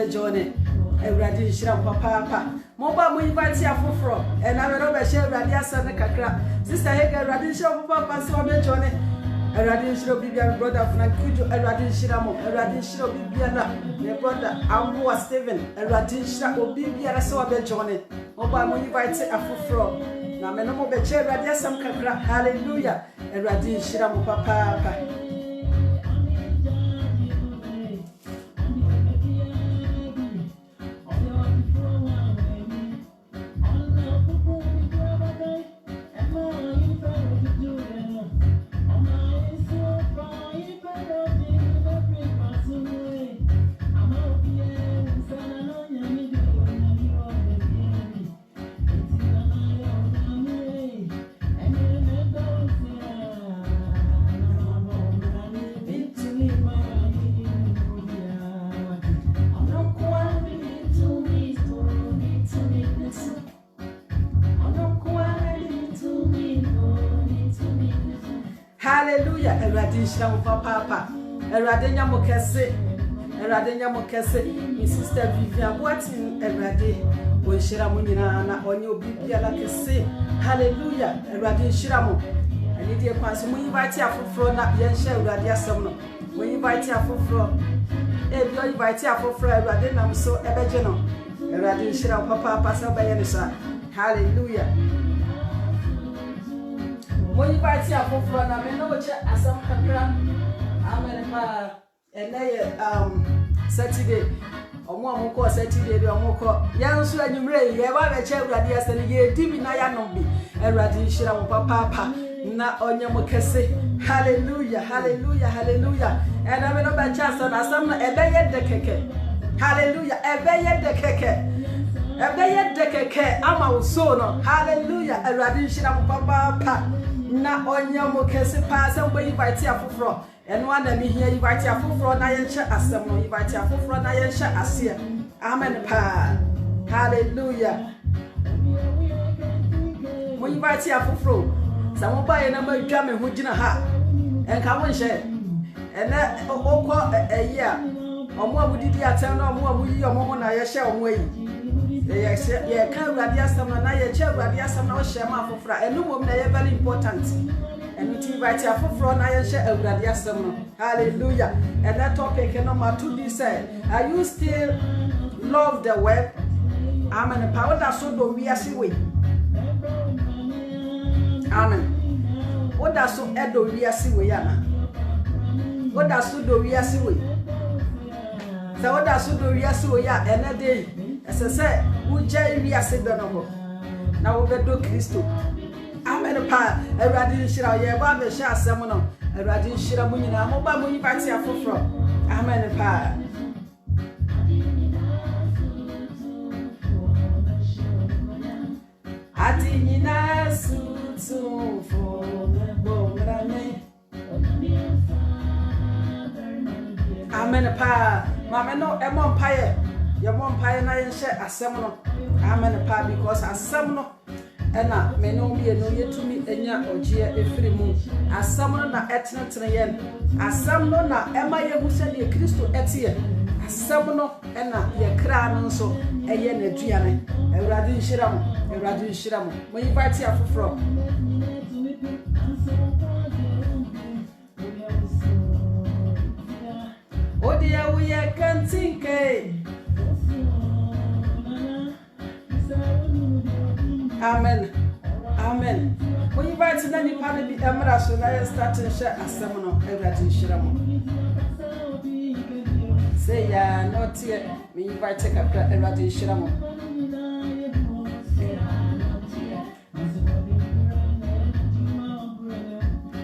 Johnny, a radiation papa. Mobile, we invite you for and I will share radiation and cacra. Sister Hager, radiation papa, so I Johnny. A radiation of Bibian brother Frank Kujo, a radiation a radiation of Bibiana, their brother Amua Steven, a radiation of Bibiana, so I Johnny. Mobile, we invite you for now, men of the chair radiation cacra. Hallelujah, a radiation of papa. Hallelujah, Eradisha Papa, Eradenia Mokese, Eradenia Mokese, my sister Vivian, what's in Erade, when Shiramunina, on your Bibia like a say, Hallelujah, Eradishiramo. I need your question. We invite you for floor, not Yansha Radia Somno. We invite you for floor. If you invite you for floor, Radinam so Ebegeno, Eradishira Papa, Passa by Yanisa. Hallelujah. When you buy tea for front, I know what as some camera. I'm in Saturday. Or more call Saturday or more call. Young Swan, you may have a child radius and ye divina no be a radiation of papa. Not on your moccasin. Hallelujah, hallelujah, hallelujah. And I'm in a bad chance on a summer a bay the keke. Hallelujah, a bay the keke. A bay the keke. I'm our son. Hallelujah, a radiation of papa. Na onya mo kese pa se mbo invite afoforo eno ana mi hia invite afoforo na ye nche asem no invite afoforo na ye nche ase amen pa hallelujah mo invite afoforo sa mo ba ye na ma dwa me ho gina ha enka mo nche ene okọ eyi a omo abudidi atem na omo abuyi omo ho na ye hye omo yi ye can radia some na ye che radia some na o share ma fofra enu mom na ye very important and we invite you fofra na ye share radia some hallelujah. And that topic number 2 be said, are you still love the web? Amen. Power that so do we as we amen. What that so edo we as we yana What does so do we are see? So what does so do we are see? Ya ene day. As I say, we jay we are see donobo. Now we do Christo. Amen pa. Everybody shira ye ba be sha asem no. Everybody shira mu nyina mo ba mu yi party afofro. Amen pa. Ati nyina sutu fo bo mrane. Amen pa. Mama no e mo mpaye. Ye mo mpaye na yen hye asem no. Amen pa because asem no ena me no bi no yetumi enya ogie efiri mu. Asem no na etenetene yen. Asem no na ema ye hu se de Kristo etie. Asem no ena ye kra no nso eye na duane. Ewrade nhira mo. Ewrade nhira mo. Mo invite afoforo. Odia we can think Amen. Amen. When you invite to any part of the Emra, so I start to share a sermon everything Shiramo. Say, ya, not yet. We invite take up everything Shiramo.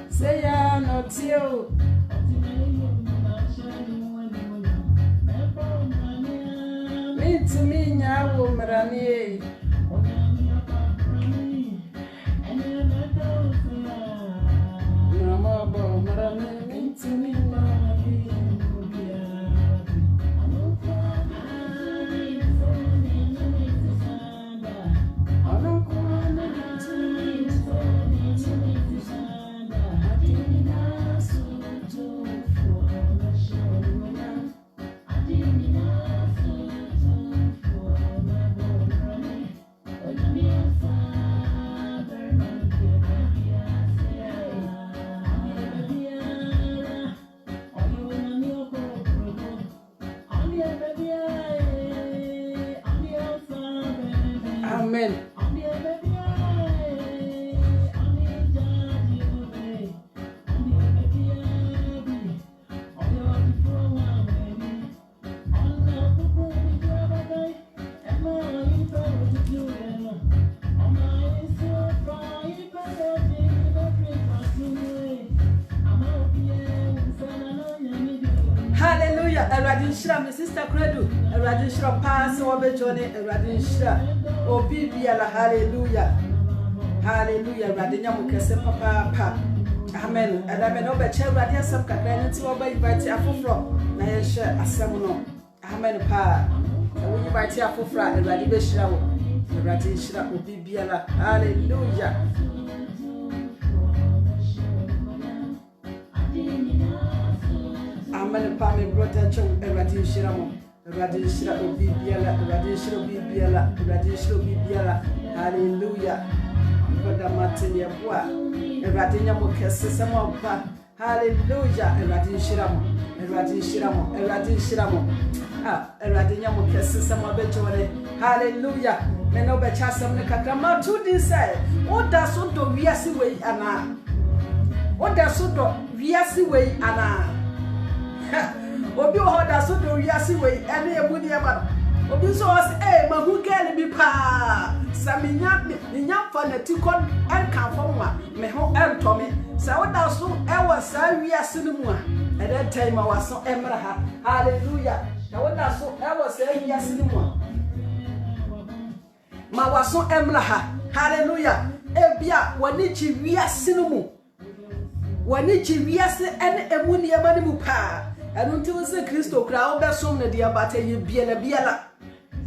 Say, ya, not you. Me to me, ya, woman. Amen. Hallelujah. Eradin Shira, my sister Credo. Eradin Shira pass over Johnny. Eradin Shira. Oh, Bibiala. Hallelujah. Hallelujah. Radina Mukase Papa. Amen. And I may know better Radia Sabka to obey by Tiafufro. Nayasha Asamuno. Amen. Pa. And when you buy Tiafufra and Radibe Shira, Radin Shira will be Biala. Hallelujah. Amen. Pa me brother Chong Radin Shiramo. Radin Shira will be Biala. Radin Shira will be Biala. Radin Shira will be Biala. Hallelujah. Brother Martin Yabua. Radin Yamukes Samapa. Hallelujah. Radin Shiramo. Radin Shiramo. Radin Shiramo. Ah, Radin Yamukes Samabetone. Hallelujah. Meno Bechasam Nakama to decide. What does so do Viasi way Anna? What does so do Viasi way Anna? Obi ohoda so do wiase we ene ebuni eba obi so was mahu girl bi pa saminya nya fa na tikon enkan fo ma me ho entomi sa woda so ewa sa wiase no mu a ede time a waso emra ha hallelujah na woda so ewa sa wiase no mu a ma waso emra ha hallelujah ebia wani chi wiase no mu wani chi wiase ene emuni eba ni mu pa and until the Christo crowd that some the dear but ye biela.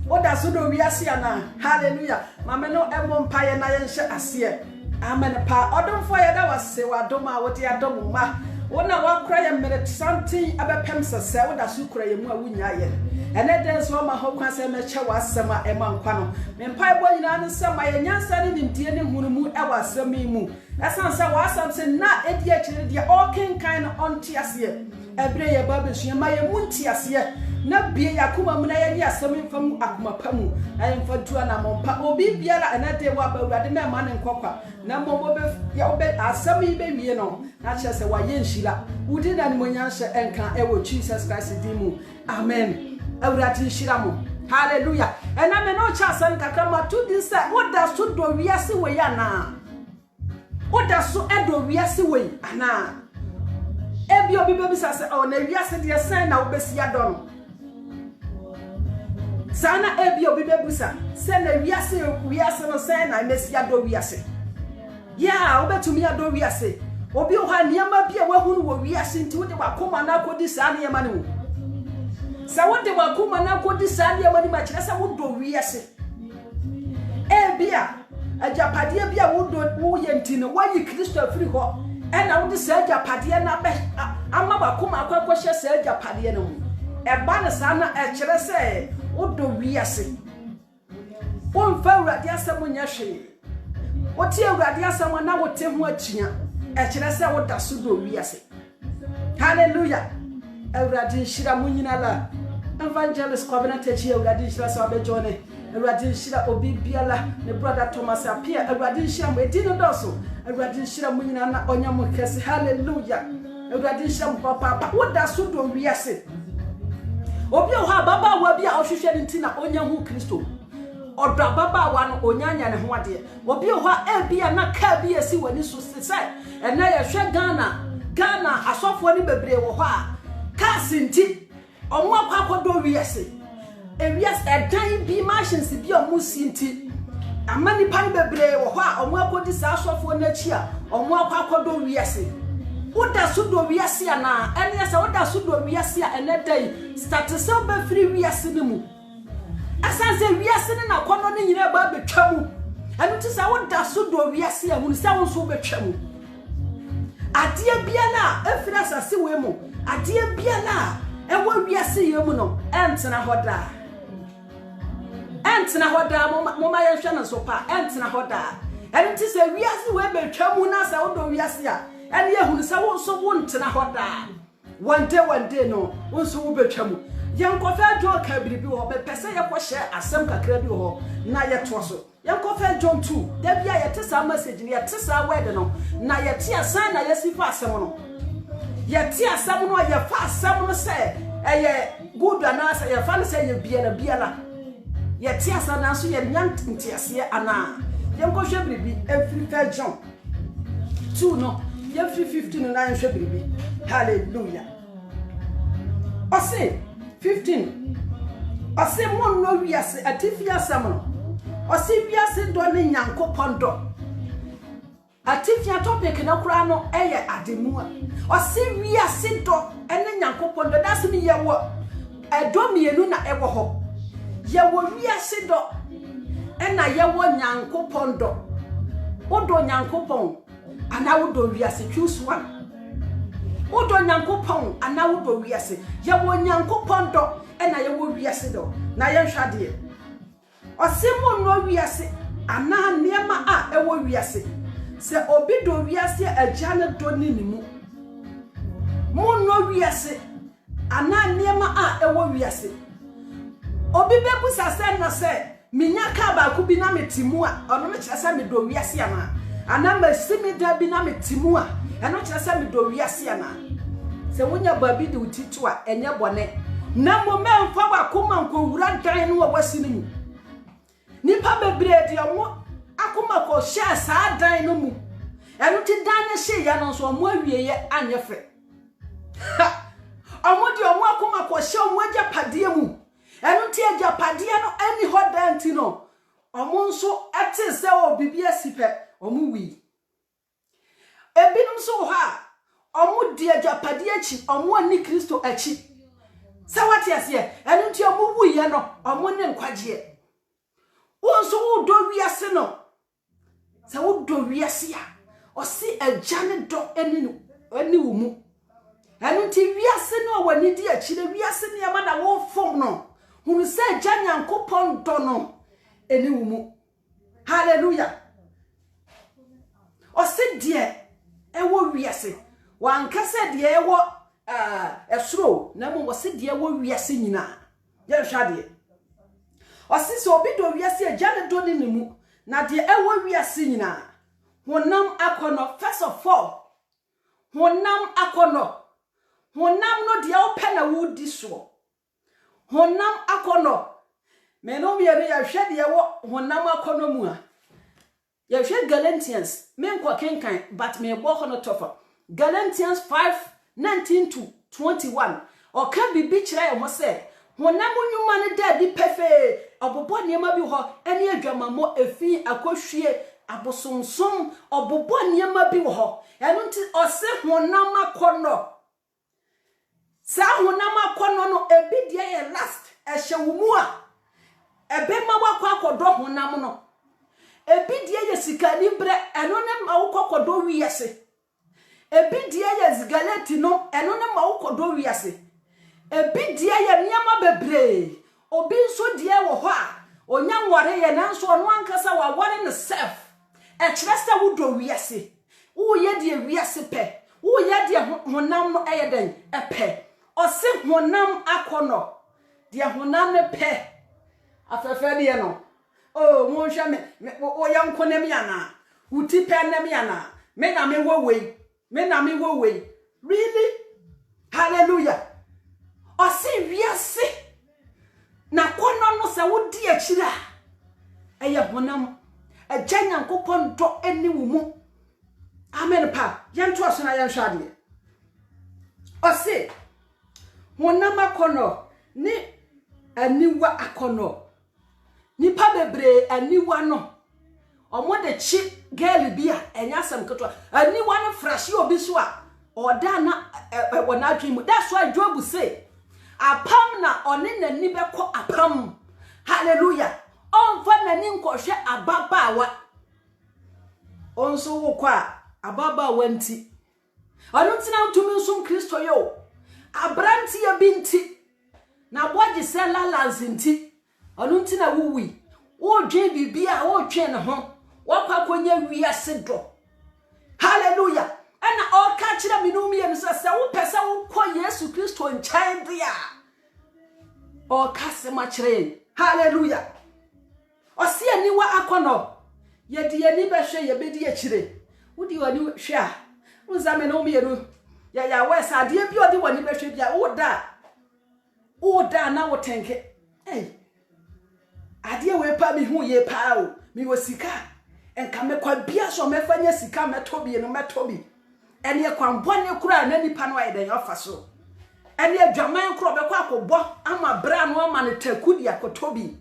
What does so do we are seeing now? Hallelujah. Mamma no emon pie and I shall asia. Amen. Pa, or don't fire that was say what doma what ya domuma. When I walk cry a minute something about Pemsa, say what does you cry more winya. And then there's one my whole concern a shower summer among Quano. Men pie boy in an summer and yan standing in Tian Hunu ever semi moo. That sounds so something not 8 years, they all can kind of on Tiasia. ebre ye ba besu ma ye munti ase na bie yakoma mu na ye asem mfam akoma pamu ayi mfa tu na mompa obi biara enade wa ba urade na ma ne nkokwa na mombo be ya obe asem yi be wie no na chese wa ye nhira wudi na ni monyanhye enka ewo Jesus Christ dimu amen urade nhira mo hallelujah ena me no cha san kakra ma tu din se woda so do wiase we ya na woda so edo wiase we ana ebi obi be bisa se o na wiase de sen na obesi adono sana ebi obi be bisa se na wiase no sen na mesi ado wiase ya obetumi ado wiase obi o ha niam bia wahunu wo wiase nti wode wakoma na akodi sa niam ne wo sa wode wakoma na akodi sa niam ne ma kire se wodo wiase ebia ajapade bia wodo wo ye ntino wayi Kristo afiri ho ena wode sa ajapade na be ama wakoma akwakwohye sa ajapade no mu eba ne sana e kire se wodo wiase wonfa urade asem nya hwe woti urade asem na wote ho akia e kire se woda so do wiase hallelujah urade nhira munyina la evangelist covenant echi urade nhira so abejone urade nhira obi biala ne brother Thomas apia urade nhira mo edino doso urade nhira munyina na onyamo kese hallelujah urade nhira mo papa woda so do wiase obi o ha baba wa bia ohwehwe ni ntina onya hu Kristo odwa baba wa no onyanya ne ho ade obi o ha ebia na ka bia si wani so se ena ye hwe Ghana asofo ni bebre wo ha ka sinti omo akwakodo wiase ewiase edan bi machines bi omo sinti amani pan bebre wo ha omo akodi sa asofo na chi a omo akwakodo wiase woda so do wiase ana ene se woda so do wiase a ene dai start se be free wiase ne mu asanse wiase ne na kono ne nyina ba betwa mu enu ti sa woda so do wiase a mu se won so betwa mu adie bia na efira sase we mu adie bia na ewo wiase ye mu no entena hoda mo ma ye hwe na so pa entena hoda enu ti se wiase we betwa mu na sa wodo wiase a ene ye hunu sa won so wontena hoda one day no won so wo betwa mu yankofa John ka biribi ho be pese ye ko hye asem kakra bi ho na ye to so yankofa John 2 da bia ye tesa message ni ye tesa word no na ye tia san na ye sifa asem no ye tia asem no ye fa asem no se eye good ana se ye fa no se ye bia la ye tia san na so ye nyant ntiase ana yankofa biribi every John 2 no ye free 15 na ye hwe biribi hallelujah ose 15 ose mon no wiase atifi asam no ose wiase do ne Nyankopon do atifi topic na kura no eye ademu a ose wiase do ene Nyankopon do das mi yewo edo mienu na ewo ho yewo wiase do ena yewo Nyankopon do odo Nyankopon ana wodo wiase choose one odo Nyankopon ana wodo wiase yewo Nyankopon do ena yewo wiase do na ye hwade osemo no wiase ana niema a ewo wiase se obi do wiase agya do ninimu mo no wiase ana niema a ewo wiase obi bebusa se na se minya ka ba ku bi na metimu a ono me kyerese me do wiase ana masimi da bi na metimu a eno kyerese me do wiase ana se wonya babi de utitu a enye bone na moment fa ba kuma nko wura dan no wasinimu nipa bebre de omo akoma ko share sa dan no mu eno ti dan na she ya no so omo awieye anye fe omo de omo akoma ko she omo agya pade mu eno ti agya pade no ani ho dan ti no omo nso ete se o bibia sipe omo wi ebinum so ha omo di agya pade achi omo ani Kristo achi se wati ase eno ti omo wi ye no omo ne nkwaje wonso wo do wiase no se wo do wiase a osi agane do eni wo mu enu ti wiase no wani di akire wiase ne ma da wo fom no hunu se agya Nyankopon do no eni wo mu hallelujah osi die ewo wiase wankase die ewo esro na mo wose de wo wiase nyina ye hwade osisi obi do wiase agya do ne mu na de ewo wiase nyina honam akono first of all honam akono honam no de o pe na wo di so honam akono me no me ya hwade wo honam akono mu a ya hwe Galatians me nkwa kenkan but me bo hono tofa Galatians 5:19-21 oka bibi kire ye ho se honam nyuma ne da di pefe obobo niema bi ho ene adwamamo efi akohwie abosonsom obobo niema bi ho eno nti ose honam akono sa honam akono no ebi die ye last ehye wo mu a ebe ma wakọ akodo honam no ebi die ye sikani bre eno ne ma wakọ akodo wiase ebi die ye zigaleti no eno ne ma wakọ do wiase ebi die ye niama bebre obi nso die wo ho a onya nware ye nanso ono ankasa wa ware ne self e trust wo do wiase wo ye die wiase pe wo ye die honam no eyeden e pe o se honam akono die honam ne pe afefe de no oh mo hwa me o ya nkonem yana uti pe nem yana me na me wo wei really hallelujah o se wiase na kono no se wo di akira eye honam agya nyankopon do eni wo mu amen pa yanto aso na yan hwade o se honam akono ni aniwa akono nipa bebre aniwa no omo de chi girl bia enya sam keto aniwa no fresh obi so a oda na wona adwemu that's why Job say apam na one nani beko apam hallelujah onfa nani nkohwe ababawa onso wo kwa ababawa nti onu ntina ntumi nsum Kristo yo abranti ya binti na boje se lalas nti onu ntina wuwi wo dwe bibia wo dwe ne ho wakwa konya wiase do hallelujah ana o ka kire minumi ye nso se wo pese wo ko Yesu Kristo nkyai dia o ka se ma kire hallelujah o se aniwa akono ye de ani be hwe ye be di akire wodi wani hwe a unzame no mieru ya wesa de bi odi wani be hwe bia wo da na wo tenke ade we pa mi hu ye pa o mi wo sika enka me kwa bia so me fanya sika metobi no metobi ene kwambone kura na nipa no ayeden ofa so ene adwaman kura be kwa akobọ ama bra no ama ne takudi akotobi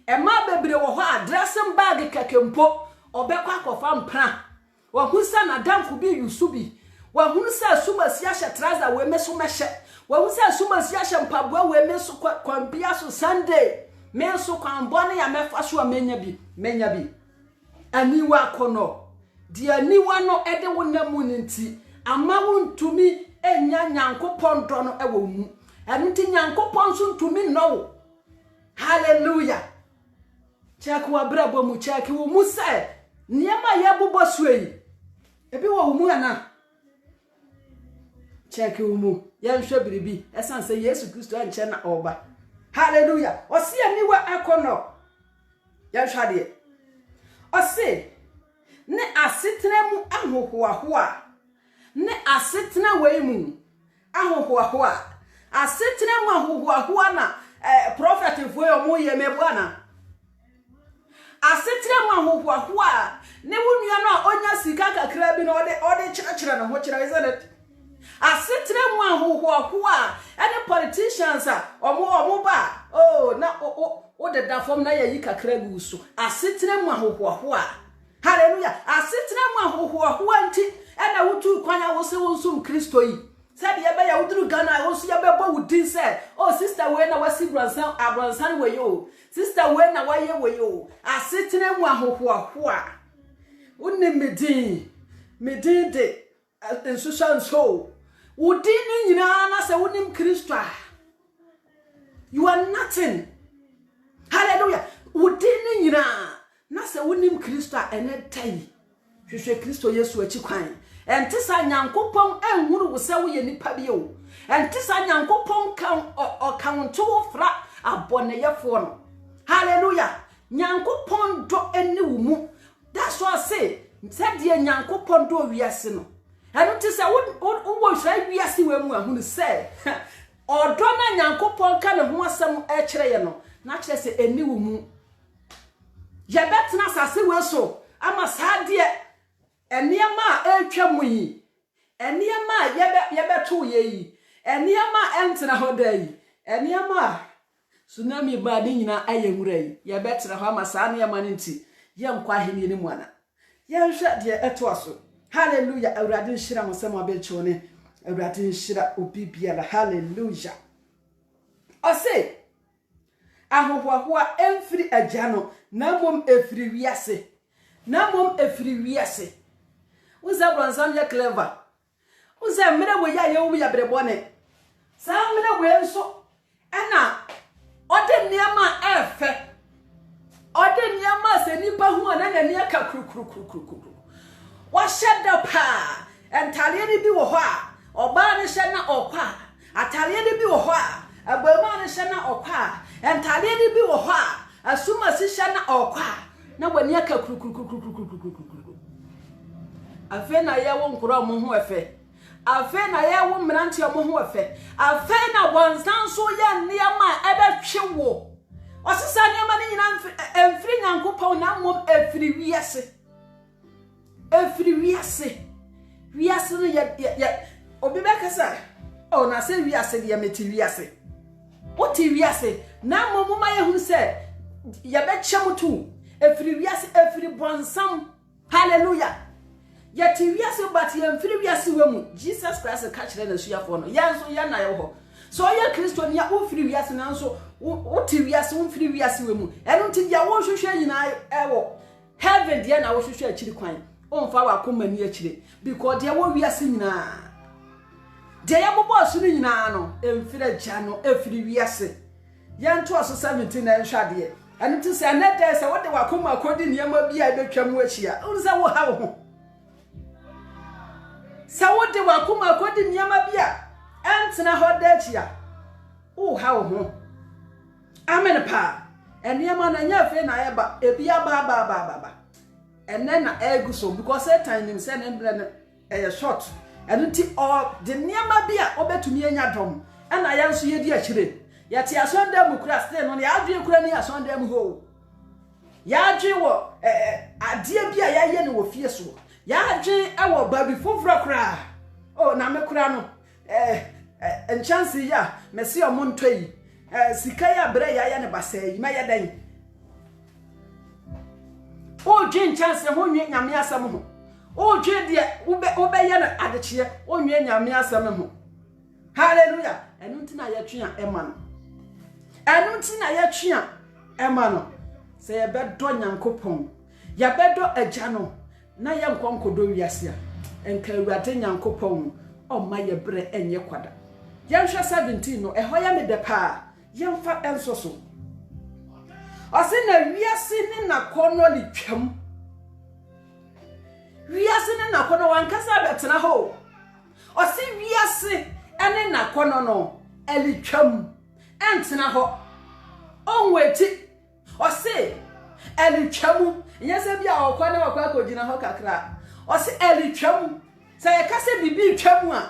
e ma bebre wo ho addressing bag kakempo obekwa akofa mpra wa husa na danfo bi yusubi wa hunsa suma siasha traza we meso mehye wa hunsa suma siasha mpaboa we meso kwambia so Sunday menso kwambone ya mefa so menya bi aniwa kono di aniwa no ede wonamu nti ama wontumi enya nyankopon do no ewo mu enti nyankopon so ntumi no hallelujah check wa brabo mu check wo mu se niema ya bobo suei ebi wo mu ana check wo mu ya nhwe biribi esan se Yesu Kristo anche na oba hallelujah osi aniwa akono ya hwade osi ne asetena mu ahohoahoa ne asetena wei mu ahohoahoa asetena mu ahohoahoa na prophet foi omo ye mebuana asetena mu ahohoahoa ne wunua no onya sika kakra bi no ode kyerɛkyerɛ no ho kyerɛ is it asetena mu ahohoahoa any politicians omo ba na de da form na yayi kakra gu so asetena mu ahohoahoa hallelujah asetena mu ahohoahoa nti na wutu kwanya wo se wonsum Kristo yi sabe ye be ya wuduru Ghana wo so ya be bo wudin se sister we na wasi abransan we yo sister we na waye we yo asetena mu ahohoahoa wonni medin de social show wudin ni nyina na se wonim Kristo you are nothing hallelujah wudin nyina na se wonim Kristo ene tai hwehwe Kristo Yesu achi kwan enti sa nyankopon enhuru wo se wo ye nipa bi o enti sa nyankopon kan okanto wo fra aboneyefo no hallelujah nyankopon do eni wo mu that's what I say said the nyankopon do wiase no enu ti se wo hwa wiase we mu ahunu se odo na nyankopon ka ne ho asem e kire ye no na kire se eni wo mu ye betna sase we so ama sade eniema etwa mu yi eniema ye beto ye yi eniema entena hoda yi eniema tsunami ba de nyina ayewura yi ye betra ho ama sa ne ma nti ye nkwa heni ni mu ana ye hwe de eto aso hallelujah awurade nshira mo sem abelcho ne awurade nshira obibia la hallelujah ose ahohoahoa emfiri agano na mom efiri wiase na mom efiri wiase uza bronzam ya clever uza mire wo ya yewu ya brebone sa mire wo enso ana ode niama efe ode niama se nipa hu ana na ne aka kurukuru wa sheda pa entale ni bi wo ho a oba ne hye na okwa atale ni bi wo ho a abama ne hye na okwa entale ni bi wo ho a asuma si hye na okwa na wani aka kurukuru afe na ye wo nkoro mo ho efe afe na ye wo mranti mo ho efe afe na bonsan so ye niama ebetwe wo osisa niama ni nyina emfiri nyankopon na mom efiri wiase wiase no ye obi be kasa o na se wiase de meti wiase oti wiase na mom ma ye hu se ye be chemutu efiri wiase efiri bonsam hallelujah yeti wiase but ye mfiri wiase wemu Jesus Christ ka kire na suafo no yanso ya na ye ho so ye Kristo ni ya ofiri wiase na nso oti wiase mfiri wiase wemu eno nti dia wo hwehwe nyina ewo heaven dia na wo hwehwe akiri kwan onfa wa koma ni akire because dia wo wiase nyina dia ya bobo so ni nyina no emfiri agya no efiri wiase ye nto aso 17 na nhwade eno nti se na dey se wo de wa koma kodi niam bia betwam achia unza wo ha wo ho sawode wakuma kodi nyama bia entena hoda chia o ha ho amen pa eniama na nya fe na eba ebia ba enne na eguso because time nim se na mbre na short enunti o de nyama bia obetumi anya dom ena ya nso yedi akire yati asonda mu kura stay no ya adwe kura ni asonda mu ho ya adwe wo ade bia ya ye ne wo fie so ya dwe ewo baby fofura kura o na me kura no enchansi ya mesi omontoi sika ya bre ya ne basai ma ya dan o dwe enchansi ho nwe nyame asam ho o dwe de ube ye na adechie o nwe nyame asam ho hallelujah enunti na ya twa ema no enunti na ya twa ema no se ye bedo nyankopon ya bedo agya no na ye nkonkodo wiase a enka awurade nyankopon o ma ye bre enye kwada ye hwe 17 no eho ya me de pa ye mfa enso so o se na wiase ni na kono li twam wiase ni na kono wankasa betena ho o se wiase ene na kono no eli twam entena ho onweti o se eli twam yese bia okwa na okwa kogina ho kakra o se eli twam se ye kase bibi twam a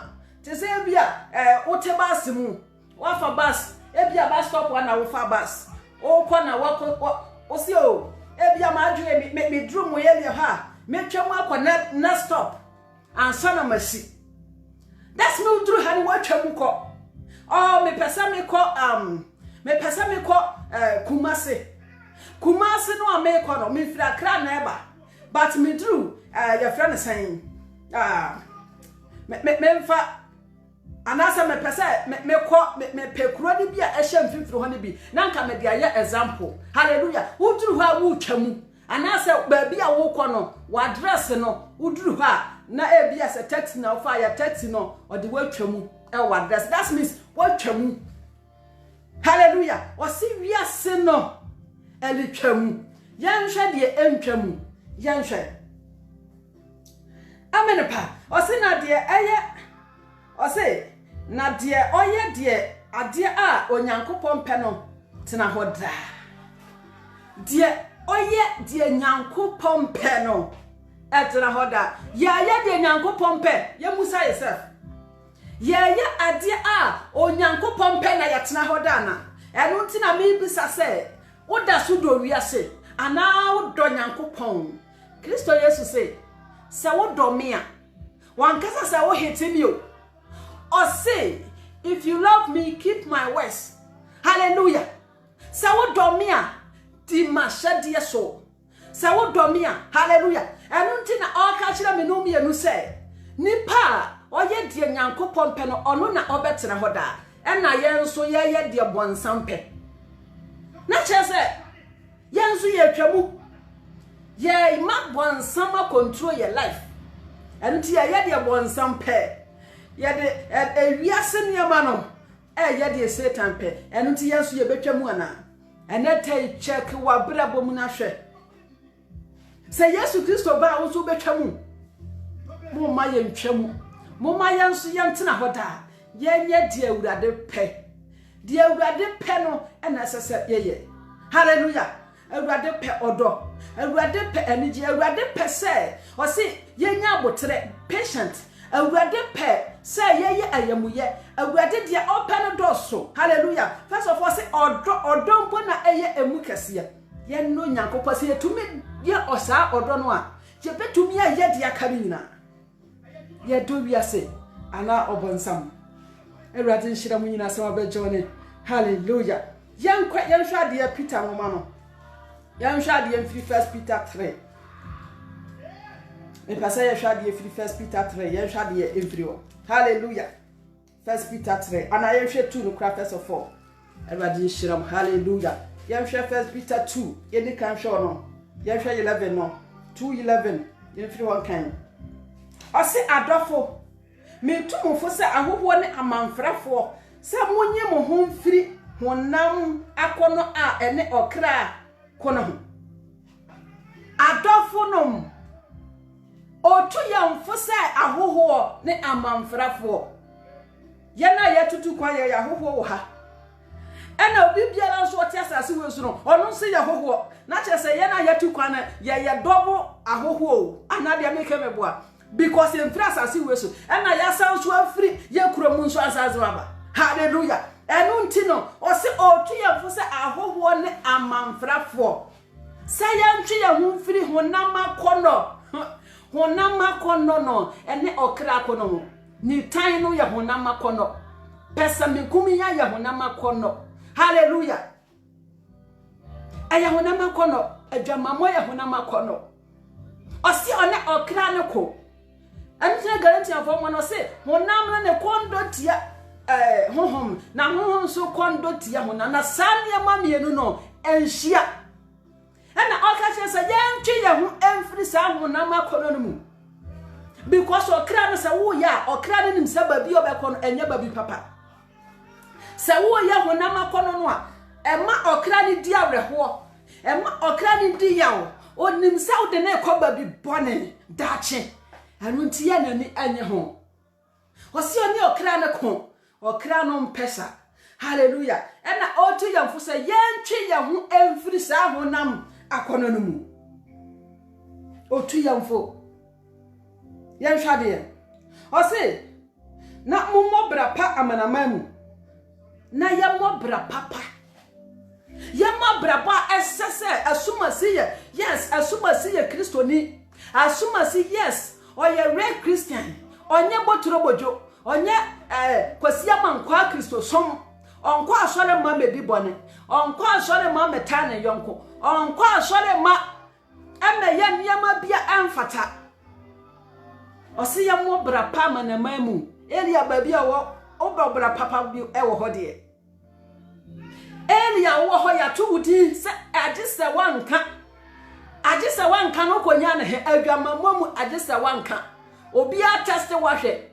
te se bia wote bus mu wafa bus e bia bus stop na wo fa bus o kwa na o se o e bia ma adwe me drum mo ye le ha me twam akwa na stop ansa na masi that's me dru ha ni wa twam ko oh me pesa me ko Kumasi no ameko no me fira kra na eba but me dru ya fira na san me mfa anasa me pesa me pekuro ni bia ehye mfimfiri ho ni bi na nka me dia ya example hallelujah wo dru ha wo twamu anasa ba bia wo kɔ no wa address no wo dru ha na e bia se taxi na fa ya taxi no o de wo twamu e wa address that means wo twamu hallelujah o si wiase no elitwamu yanhwe de entwamu yanhwe Amenepa. Ose na de eye. Ose na de oye de ade a onyankopon pe no tena hoda. De oye de nyankopon pe no etena hoda. Ya de nyankopon pe, ya Musa yourself. Ya ade a onyankopon pe na yetena hoda na. Enu ntina me bisa se, woda so do wiase, ana wodo nyankopon. Kristo Yesu se wodo me a, wankasa se wo hete mi o. Or say, if you love me, keep my words. Hallelujah. Se wodo me a, di mashade so. Se wodo me a, hallelujah. Enu ntina o ka kire me no mienu se, nipa oye die nyankopon pe no ono na obetena hoda. Ena yenso ye de bonsam pe. Na chese yenso ye twamu. Ye ma bonsam control your life. Enti ye de bonsam pe. Ye de ewiase niam no. Ye de Satan pe. Enti yenso ye betwamu ana. Enete check wa brabo mu na hwe. Se Yesu Kristo ba wo so betwamu. Mo ma ye ntwamu. Mo ma yenso ye ntena hoda. Yenye di Awurade pe. Di Awurade pe no na sese yeye. Hallelujah. Awurade pe odo. Awurade pe enije. Awurade pe se o si yenya abotre patient. Awurade pe se yeye ayamuye. Awurade dia open door so. Hallelujah. First of all say odo mpo na eye emu kese. Ye no Nyankopɔ se yetumi ye osa odo no a. Je betumi ye dia ka nyina. Ye do wiase ana obonsam. Awurade nhyira mu nyina asɛm abɛgyone. Hallelujah. Yanhwa de Peter ngoma no. Yanhwa de mfiri 1 Peter 3. Me pasa yanhwa de mfiri 1 Peter 3. Yanhwa de mfiri o. Hallelujah. 1 Peter 3. Ana yanhwa 2 no kra first of all. Awurade nhyira mu. Hallelujah. Yanhwa 1 Peter 2. Yeni kan hwe no. Yanhwa 11 no. 2:11. Yemfiri one kan. Ɔse adɔfo me tumufo se ahoho ne amanfrafo se munye mo ho mfiri honam akono a ene okra kono ho adofo nom otu yamfo se ahoho ne amanfrafo ye na yetutu kwa ye ahoho wo ha ena obi biara nso oti asase we so no ono nso ye ahoho na che se ye na yetu kwa na ye dobo ahoho anade ameke meboa because in asase we so ena ya sanso afiri ye kuromu nso asase baba. Hallelujah. Enu ntino o se otu yamfo se ahoho ne amanfrafo se yantwe ye ho mfiri honam akono no ene okra akono ni tan no ye honam akono pesa menkumi ya ye honam akono. Hallelujah. Aya honam akono adwamamo ye honam akono o se one okra ne ko ante guarantee of one no say honam ne kondo tia honhom na honhom so kondo tia honam na sane ma mienu no enhia ena okache say yantwe ye ho emfiri sa honam akono no mu because okra no say wo ya okra ne nim sa babi obekono enya babi papa say wo ya honam akono no a ema okra ne di awreho ema okra ne di yawo onim sa wo de na ekọ babi bone dache anu ntia nani anye ho osi oni okra ne ko okra no mpesa. Hallelujah. Ena otu yamfo se yentwe ye ho emfiri sa honam akono no mu otu yamfo yenhwade osi na mumobra pa amanamamu na yamobra papa yamobra ba esese asumasiye yes asumasiye kristoni asumasi yes oye real Christian onye boturo bojo onye kwasia mankwa Kristo som onko asore ma medibone onko asore ma metane yonko onko asore ma emeye niam bia amfata osi ya mo bra pa manamamu elia babia wo obra papa bi ewo hode elia wo ho ya tuudi se agise wanka no konya ne he adwamamu agise wanka obi a teste wahwe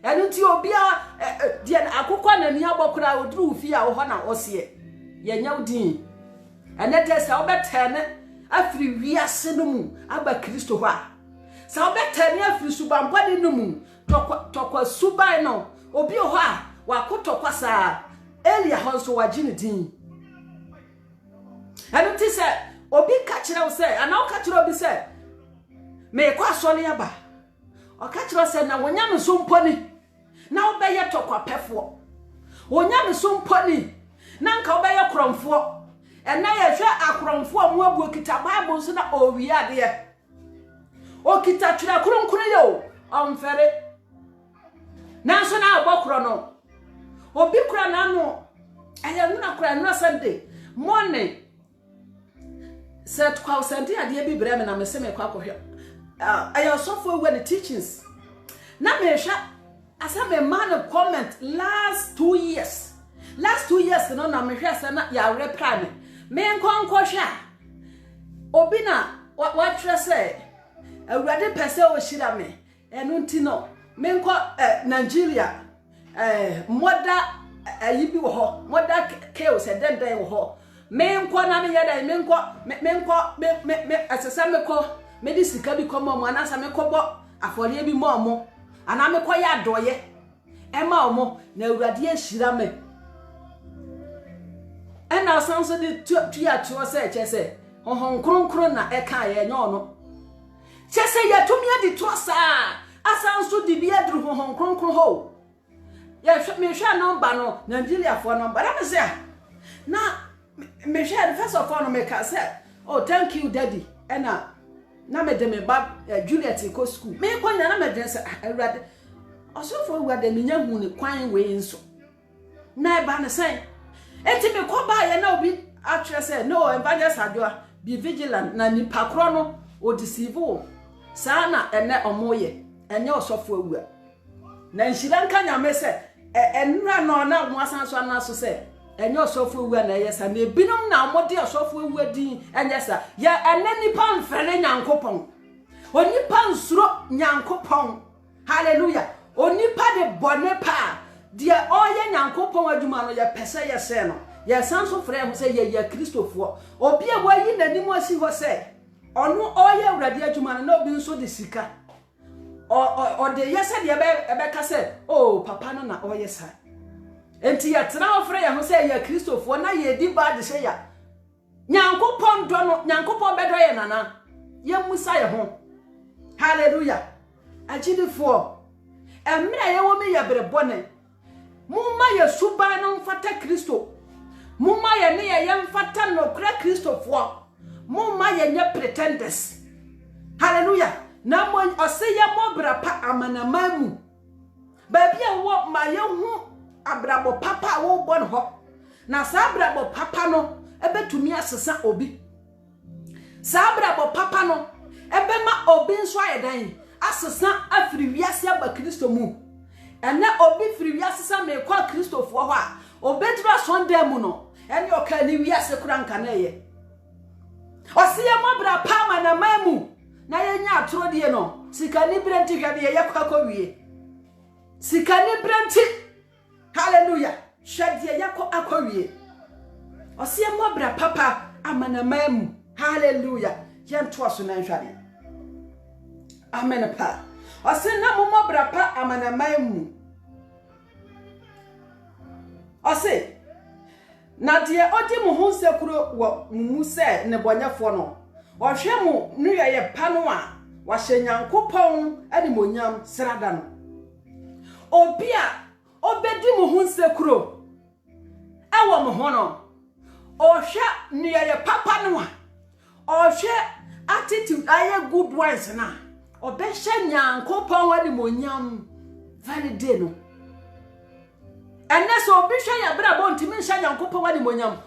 enu ti obi a die akokwa nani abokura oduru fi a wo ho na ose ye nyawdin enete se obetene afiri wiase no mu aba Kristo ho a sa obetani afiri subanboni no mu tokwa suban no obi ho a wakotokwa sa Elia honso wagine din anu ti se obi ka kire wo se ana o ka kire obi se me kwa sole aba o ka kire se na wonya me so mponi na obeye tokwa pefo wonya me so mponi na nka obeye kromfo ena ye hwe akromfo mu abu kita Bible so na owi ade o kita twira kronkron yo omfere na so na abokro no obi kura na no aya nuna kura no Sunday morning set kwa Sunday ade bi breme na meseme kwa kohwe aya so for when the teachings na me hwa asa me man comment last 2 years no na me hwa asa na ya reply me nkonko hwa obi na wa trese awurade pese o hira me enu ntino me nko Nigeria moda ayibi wo ho moda chaos denden wo ho me nko na me yeda me nko asesa me ko me di sika bi ko mo anasa me ko bo afori bi mo ana me ko ya doye e ma omo na awurade ahira me ena sanso di tuya tuo se chese honhon kronkron na e ka ye nyo no chese ya tumia di to sa asanso di bi adru honhon kronkron ho ya me hwa number no Nigeria for number na me say na me hwa the first of all no me ka say oh thank you daddy ena na me de me ba Juliet ko school me ko nya na me de say awurade osofo awurade me nya hu ne kwan we nso na e ba ne say enti me ko ba ye na obi atwe say no evangelist adwa be vigilant na ni pakro no o deceive sa na ene omoye enye osofo awua na nhira nka nyame say enra no na mo asanso anaso say enye osofo awua na yesa na ebinom na amode osofo awua din enye sa ya enani pan fere nyankopon oni pan suro nyankopon hallelujah oni pa de bone pa de oye nyankopon adwuma no ya pese yese no ya sanso fere ho say ya Kristofo obi e wayi nanim asi ho say ono oye awurade adwuma no na obi nso de sika o de yesa de ebe ka say oh papa no na oye sa enti ya tra ofre ya ho say ya Kristofo na ye di bad say ya nyankopon do no nyankopon bedo ye nana ye musa ye ho hallelujah agidifo emra ye wo me ya brebone mumma ye suba no mfata Kristo mumma ye ne ye mfata no kra Kristofo mumma ye nye pretenders hallelujah na mo oseye mo brapa amanamamu ba bia wo ma ye hu abrabo papa wo bon ho na sa abrabo papa no ebetumi asesa obi sa abrabo papa no ebe ma obi nso ayedan asesa afiri wiase aba Kristo mu ene obi firi wiase sa me kwa Kristofo ho a obedura sonde mu no ene oka ni wiase kura nka na ye osiye mo brapa amanamamu na yenya atoro die no sikani brenti hwade ye yakwa wie sikani brenti hallelujah hwade yakwa akwa osiye mobra papa amanamamu hallelujah yento aso na hwade amen pa osiye na mobra pa amanamamu osiye na die odi mu hu sekuro wo mu se ne bonyafo no ohwe mu nuye ye pano a wa hyenyankopon ani monyam srada no obi a obedi mu hu sekuro ewo mu ho no ohwe nuye ye papa no a ohwe attitude aye good ones na obehye nyankopon ani monyam very day no ene so obi hwe ya brabo ntimi hye nyankopon ani monyam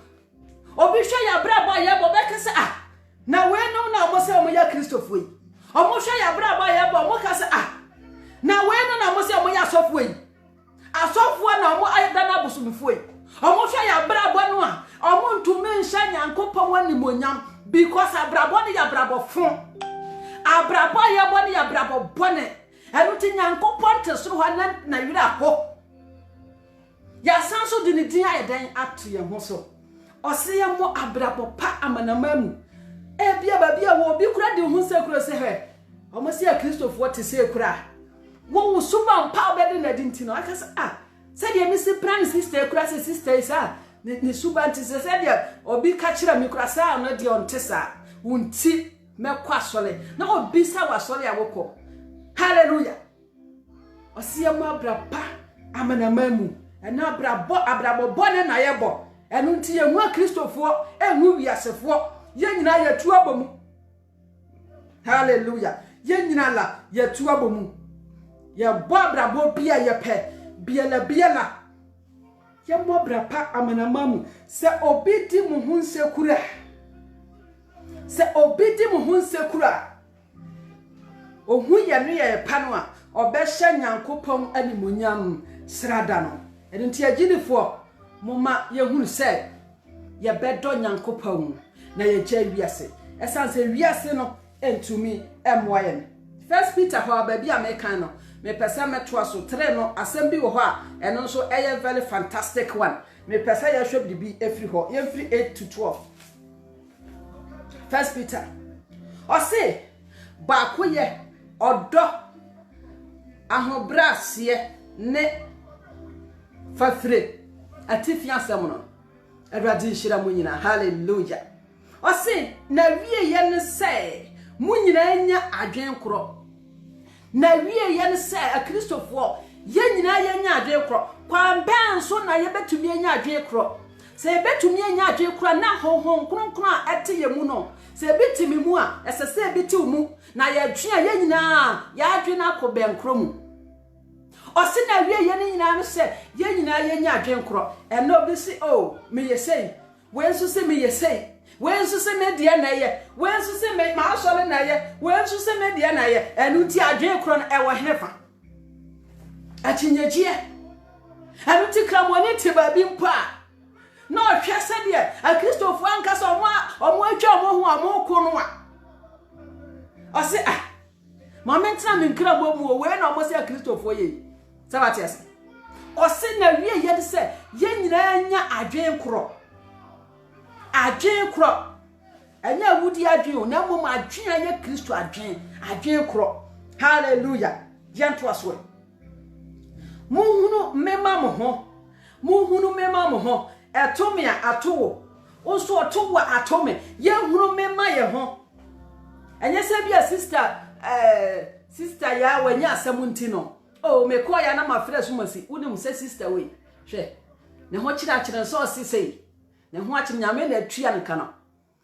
obi hwe ya brabo ye bo bekese na we no na mo se mo ya Kristofo yi omo hwe ya brabo ye bo mo kase na we no na mo se mo ya asofo yi asofo na mo ayedana busumfo yi omo hwe ya brabo no a omo ntumi hye nyankopon ani monyam because abrabo ni ya brabo fun abrabo ye bo ni ya brabo bone enu ti nyankopon te soro ha na wira ho ya sanso di ni din ayedan atu ye ho so ose mo abrabo pa amanamamu ebia babia wo bi kura di hu sekuro se he almost a Christopher to say cry. What was super power better than didn't I can say, said your Mr. Prime sister, crassy sister is the suban to say, or be catcher me crassa, not the on Tessa, won't see me quasole. No, be sour solely I woke. Hallelujah. O see a mabra pa, I'm an amamu, and now brabo bonnet and I abo, and until you want Christopher, and movie as a four, yen I a trouble. Hallelujah. Yen yala, ye trouble. Ya bobra bo bia ye pe biela ya mobra pa amana mamu se obidi mu hunse kura ohu ye no ye pa no a obehye nyankopon animonyam srada no enti agidifo moma ye hunu se ye bedo nyankopon na ye gya wiase esanse wiase no entumi emoyen. First Peter ho ababi amekan no me pesa metwa so 3 no asem bi wo ho a eno so eye very fantastic one. Me pesa ya hweb de bi every ho every 8 to 12. First Peter o se ba ko ye odo ahobrase ne fafre atifia asem no Awurade nhira mo nyina. Hallelujah. O se na wie ye ne se mo nyina nya adwen koro na wie ye ne se a Christopher ye nyina ye nya adwen koro kwa ben so na ye betumi nya adwen koro se betumi nya adwen koro na honhon kronkron a ete ye mu no se betimi mu a esese beti mu na ye adwen a ye nyina ya adwen na ko ben koro mu o se na wie ye ne nyina no se ye nyina ye nya adwen koro e no bi se oh me ye sei we so se me ye sei when so say media na ye when so say me ma sole na ye when so say media na ye enu ti adwen kro na e wo hefa achinyejie enu ti kramoni ti ba bi mpa na o hwe se de a Christopher anka so omo atwa omo ho omo ko no a o se moment na me kramo mu we na omo se a Christopher ye sabati ase o se na wie ye de se ye nyina nya adwen kro anya wudi adwen na mom adwen anya Kristo adwen kro. Hallelujah. Gentle aswe muhunu mema mo ho etomia atowo oso otowo atome ye hunu mema ye ho anya se bia sister ya wanya asamunti no oh me ko ya na mafre so masi unim se sister we hwe ne ho kira so sisei ne ho achi nyame na atua nka no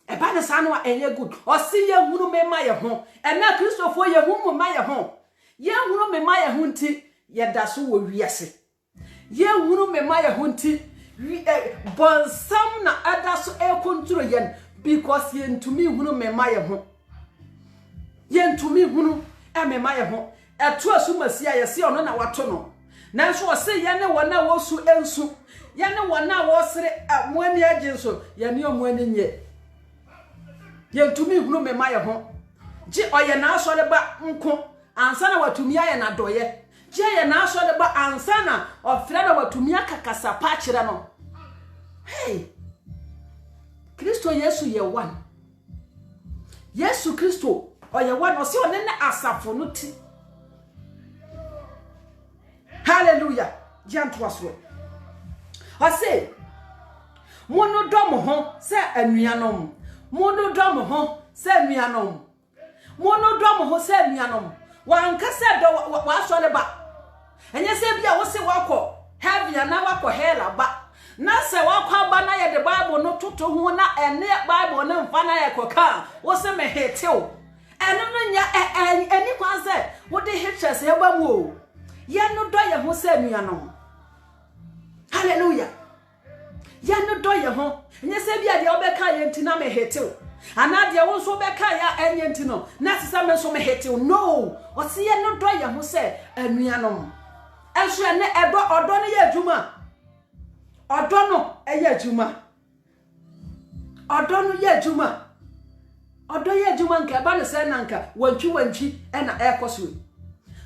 e ba ne sa no enye good o si ye hunu mema ye ho na Christopher ye hunu mema ye ho ye hunu mema ye ho nti ye da so wo wiase ye hunu mema ye ho nti bonsam na ada so e kontro yen because ye ntumi hunu mema ye ho ye ntumi hunu mema ye ho eto asumasia ye se ono na wato no nanso o se ye ne wona wo su ensu ya ne wona wo sere moani agenso ya ne omoani nye ye ntumi hunu mema ye ho ji oye na asore ba nko ansa na watumi aye na doye ji ye na asore ba ansa na ofre na watumi akakasa pa kire no hey Kristo Yesu ye one Yesu Kristo oye one o se one na asafo no ti. Hallelujah. Janto aswe I say, mono dom ho, se anuanom. Mono dom ho, se anuanom. Mono dom ho, se anuanom. Wanka se do wa so le ba. Enye se bia wo se wako heavy na wako hela ba. Na se wako aba na ye the Bible no toto ho na ene Bible na mfa na ye koka. Wo se me hetew. Eno no nya eni kwan se wo de hitches he ba mu o. Ye no do ye ho se anuanom. Hallelujah. Ya no do ye ho. Nye se bia de obeka ye ntina me hetew. Ana de wo so obeka ya enye ntino. Na sesa me so me hetew. No. O se ye no do ye ho se anuanom. Enso ne edo odo no ye adwuma. Odo no eye adwuma. Odo no ye adwuma. Odo ye adwuma nka ba ne se na nka wantwi na ekoso.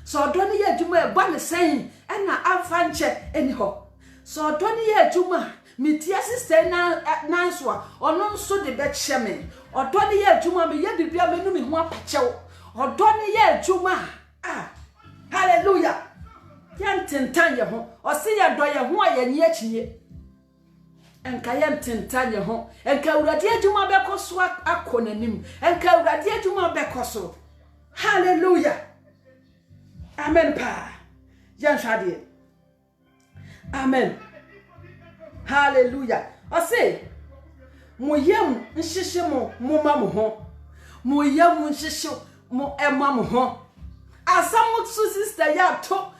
So odo no ye adwuma e ba ne sen na amfa nche eni ho. So odo no ye adwuma mitia sister na so ono nso de be cheme odo no ye adwuma me ye bibia menu me ho apachew odoni ye juma hallelujah yantentan ye ho ose ye do ye ho aye achiye enka yantentan ye ho enka urade adwuma bekoso akonanim enka urade adwuma bekoso hallelujah amen pa yan shade amen hallelujah ose mo yam nhihye mo ma mo ho mo yam nhihye mo ema mo ho asam so sister ya to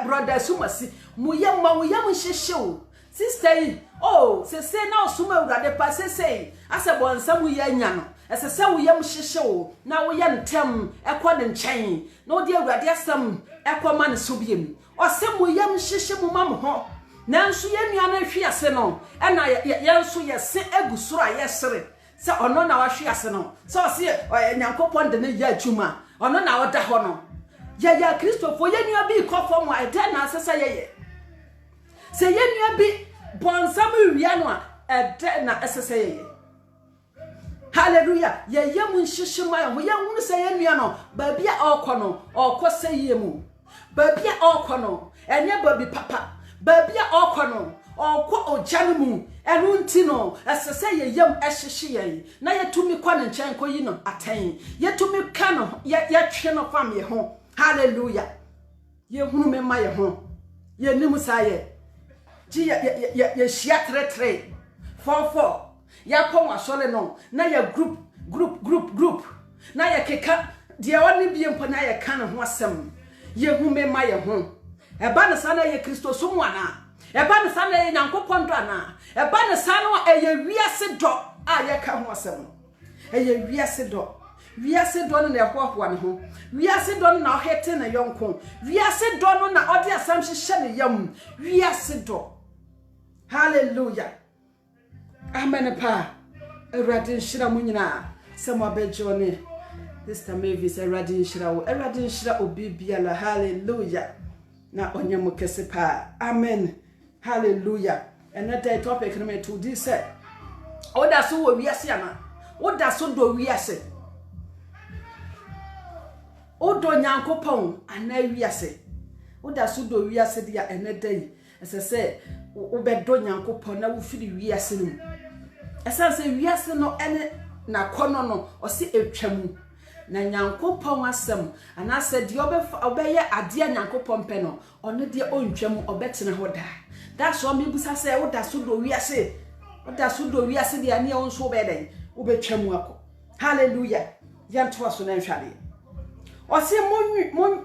brother sumasi mo yam nhihye o sister yi oh se na osuma urade pa se ase bo nsam ye anya no ese se wo yam nhihye o na wo ye ntem ekọ ne nchen na odi urade asam ekọ ma ne so biem ose mo yam nhihye mo ma mo ho nanso ye nua na hwe ase no na yenso ye se agusoro aye sere se ono na wa hwe ase no so se nyankopon de ne ya adwuma ono na oda ho no ya Christopher ye nua bi kofo mo ede na asesa ye se ye nua bi bonsam wia no a ede na asesa ye hallelujah ye yam nhihye ma ho ye hunu se ye nua no ba bia okọ no okọ se ye mu ba bia okọ no enye ba bi papa babia okono okwo ojane mu enu nti no esese ye yam ehihye ye na yetumi kwa ne nchen ko yi no aten yetumi ka no ye twe no fam ye ho hallelujah ye hunu me ma ye ho ye nimu sa ye ji ye hia 3 ya ko wasole no na ye group na ye keka de oni bie mpo na ye ka no ho asem ye hu me ma ye ho eba ne sana ye Kristo sumu ana eba ne sana ye Nyankopon do ana eba ne sana eye wiase do a ye ka ho asem eye wiase do no na ehwohwo ne ho wiase do no na ohete ne yonko wiase do no na odi asam hye ne yam wiase do hallelujah amen pa erade nhira mu nyina semo abejo ne Sister Mavis erade nhira obibia la hallelujah na onyemo kese pa amen hallelujah another topic na me to this say oda so wo wiase ana oda so do wiase odo Nyankopon ana wiase oda so do wiase dia another ese obedo Nyankopon na wo firi wiase no esa se wiase no ene na kono no o se etwamu na Nyankopon asem ana se de obeye ade Nyankopon pe no ono de ontwam obetene ho da that's why me busa se oda so do wiase de ane onso obeden obetwamu akọ hallelujah yanto so na nhwale o se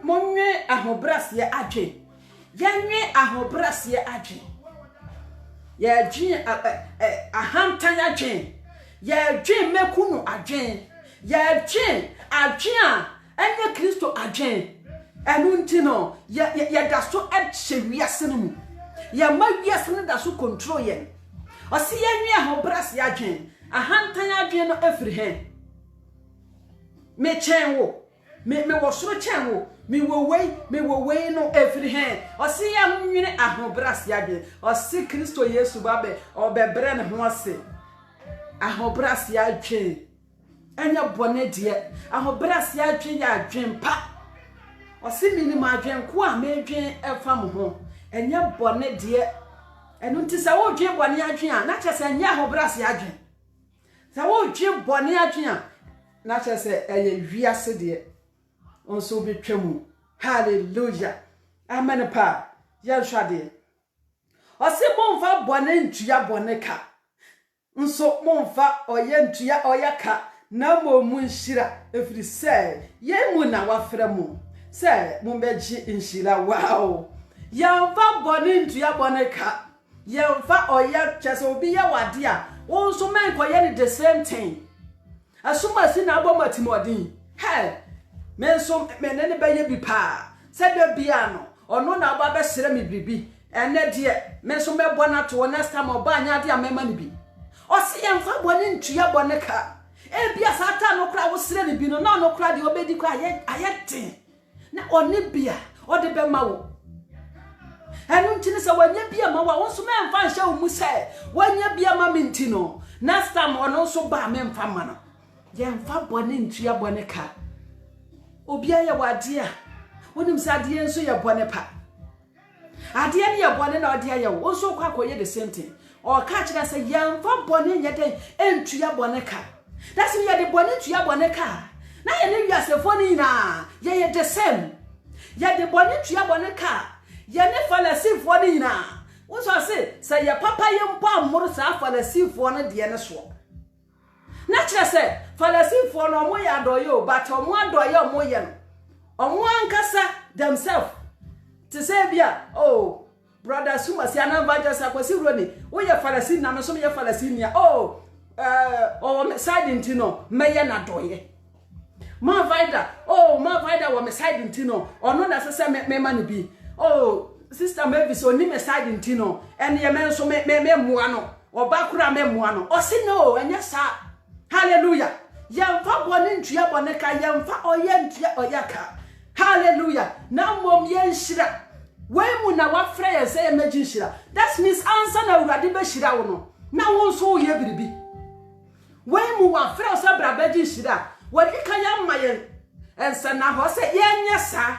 monwe ahobrase adwe yanwe ahobrase adwe ya dwen ahantan adwen ya dwen mekunu adwen ya dwen adwen anya Kristo adwen enu ntino ya daso edche wiase no mu ya ma wiase no daso control ye o se yanwe ahobrase adwen ahantan adwen no afiri he me chenwo me wo soro chenwo me wo wei no afiri he o se ya nwene ahobrase adwen o se Kristo Yesu babe obebre ne ho ase ahobrase adwen enya bone de ahobrase adwen ya adwen pa o se minima adwen ko a me adwen efa mo ho enya bone de enu nti sa wo dwen bone adwen a na chese enya ahobrase adwen sa wo dwen bone adwen a na chese eye wiase de onso betwamu hallelujah amen pa ya hwade o se monfa bone ntua bone ka nso monfa oye ntua oya ka na momu nhira efiri se ye mu na wafra mu se mumbeji nhira wow yamfa bone ntua bone ka yamfa oya chese obi ya wade a wonso men koye ni the same thing asuma si na aboma timodin he menso menene baye bi pa se be bia no ono na aba besere me bibi ene de menso mebo na to next time oba anya de amema ni bi o se yamfa bone ntua bone ka bia satan no kra wo sere ni bi no na no kra de obedi kwa ayete na oni bia o de be ma wo enu ntini se wanya bia ma wa wonso memfa nhye wo mu se wanya bia ma minti no next time ono so ba memfa ma no yemfa bone ntua bone ka obia ye wade a wonim sa ade enso ye bone pa ade ne ye bone na ode ye wo so kwa koye the same thing o ka kira say yemfa bone nye den entu ya bone ka that's me ye de bone tu ya bone ka na ye ne wiasefo ni na ye the same ye de bone tu ya bone ka ye ne falasifo ni na wo so say ye papa ye mpo amoro sa falasifo no de ne so na kira say falasifo no mo ya do yo but o mo adoye o mo ye no omo ankasa themselves to say bia oh brother Suma si anamba just akwasi roni wo ye Falasi na me so me ye Falasi nia oh me side ntino me ye na doye ma vida wo me side ntino ono na sese me ma ne bi oh sister Mavis oni me side ntino ene ye me so me mua no oba kura me mua no o si no enye sa hallelujah yemfa bone ntua bone ka yemfa oye ntua oyaka hallelujah na mom ye nshira wemu na wafra ye say emerging shira that means answer na urade be shira wo no na won so ye biribi wemu wafra so brabaji shira wadi kan ya maye ensa na ho say ye nyesa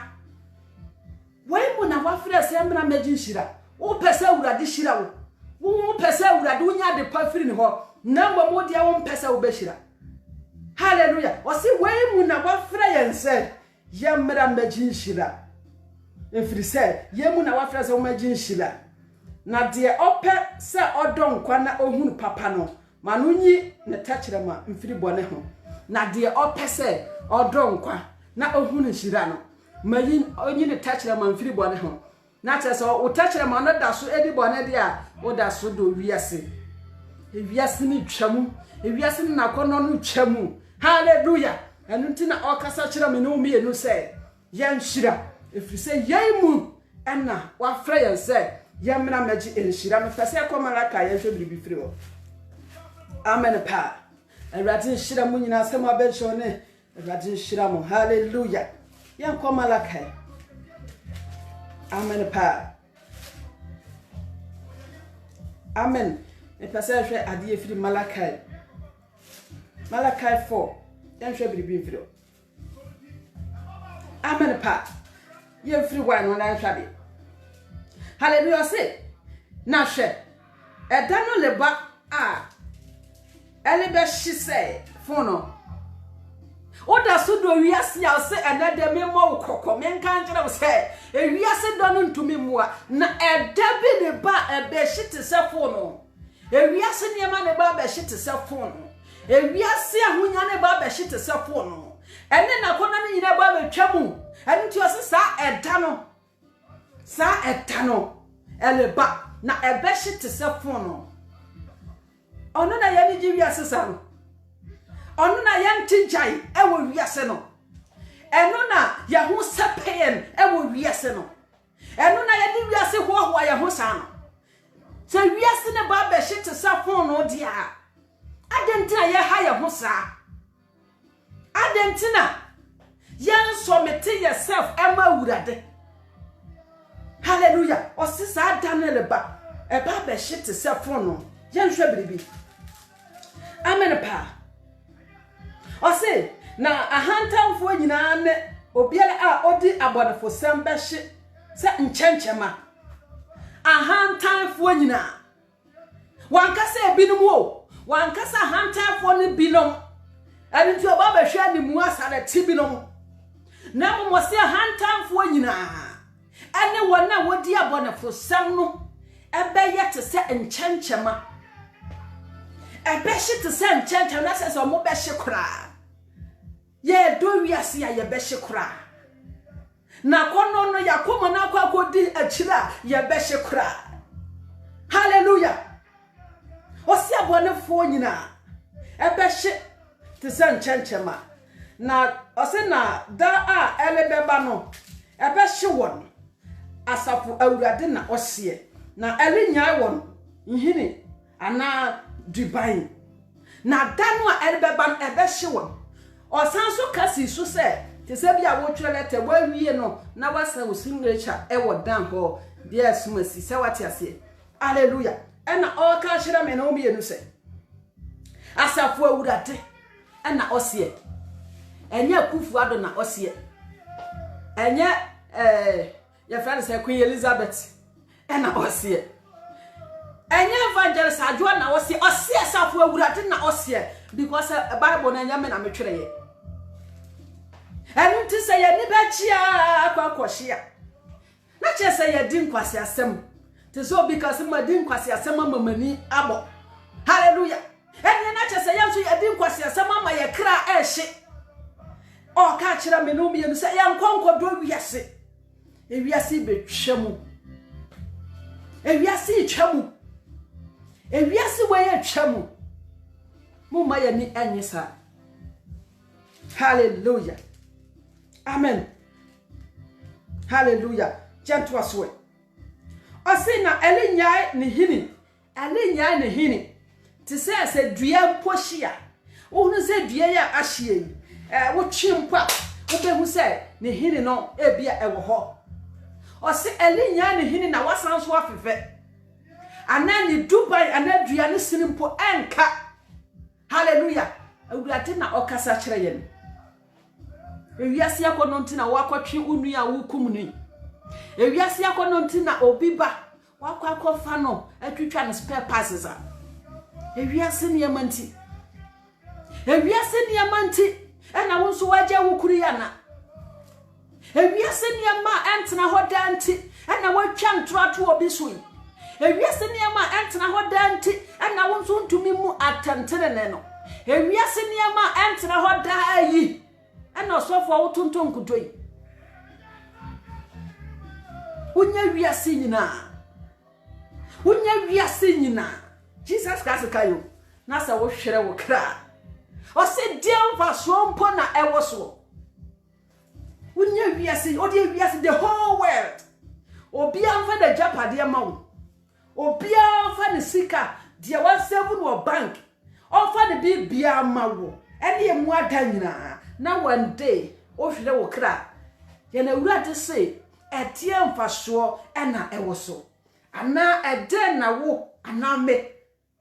wemu na wafra say emra emerging shira wo pese urade shira wo pese urade unya de pafiri ni ho na mbo dia wo pese wo be shira hallelujah o si wemu na wafra ye say yemra emerging shira efiri se yemu na wafra se omagin shila na de ope se odon kwa na ohunu papa no manunyi ne tachire ma mfiri bone ho na de ope se odon kwa na ohunu shira no mayin onyi ne tachire ma mfiri bone ho na che so o tachire ma no da so edi bone de a o da so do wiase wiase ni twamu wiase ni nakono no twamu hallelujah enu ntina okasa kire me no mienu se yan shira if you say yemu enna wa frey say yemna magi enshira me fese komaraka ye hwe bibi firi wo amen pa erati shira mu nyina asem abencho ne erati shira mu hallelujah yan komaraka amen pa amen me fese hwe ade firi malakai 4 yan hwe bibi firi wo amen pa ye free one when I shall hallelujah say na hwe eda no leba elebe shi say fono oda so do wiase ya say enede me mo kokko me nka nkere wo say e wiase do no ntumi mua na eda bi ne ba ebe shi te say fono e wiase ne ma ne ba be shi te say fono e wiase ahunya ne ba be shi te say fono ene na kona ne nyina ba be twamu enti o se sa etano eleba na ebeshi te se fono ono na ye ni jiwi asesa no ono na ye ntinjai ewo wiase no eno na ye ho sepen ewo wiase no eno na ye di wiase ho ye ho sa no se wiase ne ba beshi te se fono dia adentina ye ha ye ho sa adentina yan submit yourself ema urade hallelujah o sisa Daniel ba e ba be shit self no yan hwe biribi amen pa o se na ahantamfo nyina ne obiara a odi abonefo sembe hye se nchenchema ahantamfo nyina wankasa ebinom o wankasa ahantamfo ne binom ani ti oba be hwe ni mu asale tibinom na mo se ahantamfo nyina ene wona wodi abonefo sem no ebe yete se enchenchema ebe hye se enchenchema na se mo be hye kura ye do wiase ya ye be hye kura na kono no yakomo na akodi akira ye be hye kura hallelujah osi abonefo nyina ebe hye te se enchenchema na ose na da a elebeba no ebe hye won asafu awurade na ose na elinyai won nhini ana dubai na da no a elebeba no ebe hye won osan so kasi so se te se bia wo twelete wa wie no na wasa wo simrecha e wo dan ho bia sumasi se wate ase hallelujah ena o ka hira me na o mienu se asafu awurade ena ose enye kufu ado na ose enye your friend say Queen Elizabeth ena osie enye evangelist adwo na osie safo awurade na osie because Bible na nyame na metwere ye enu ti say ye ni ba chia akwakohia na che say ye di nkwase asem ti so because ma di nkwase asem mamani abo hallelujah enye na che say ye so ye di nkwase asem ama ye kra ehye o ka kira me no me say ye nkonko do wiase ewiase betwemu ewiase twemu ewiase waye twemu mumma ye ni anyisa hallelujah amen hallelujah gentle aswe osina elinyai ni hini ti se dua mpohia wo se dua ya ahye wo twimpa wo behu se ni hini no ebia ewo ho osi elinyai ni hini na wasan so afefe anani Dubai anadua ne sinimpo enka hallelujah awurade na okasa kire ye ewiase akono ntina wakwatwe unu ya wukum ni ewiase akono ntina obiba wakwakofa no atwitwa no spare parts a ewiase ne yamanti ena wonso waje wukuru ya na ewiase ne yama entina hodanti ena watwa ntroato obi so ewiase ne yama entina hodanti ena wonso ntumi mu atantere ne no ewiase ne yama entina hodayi ena sofo awotonton kudoi unya wiase nyina Jesus Christ kayo na sa wo hwere wo kra o se dem fa so mpo na ewo so unya wiase o de wiase the whole world obi anfa da japade ma wo obi anfa ne sika de wa save no bank onfa ne bibia ma wo ene emu ada nyina na one day o hwere wo kra ye na urade se etie mfaso ena ewo so ana eden na wo ana me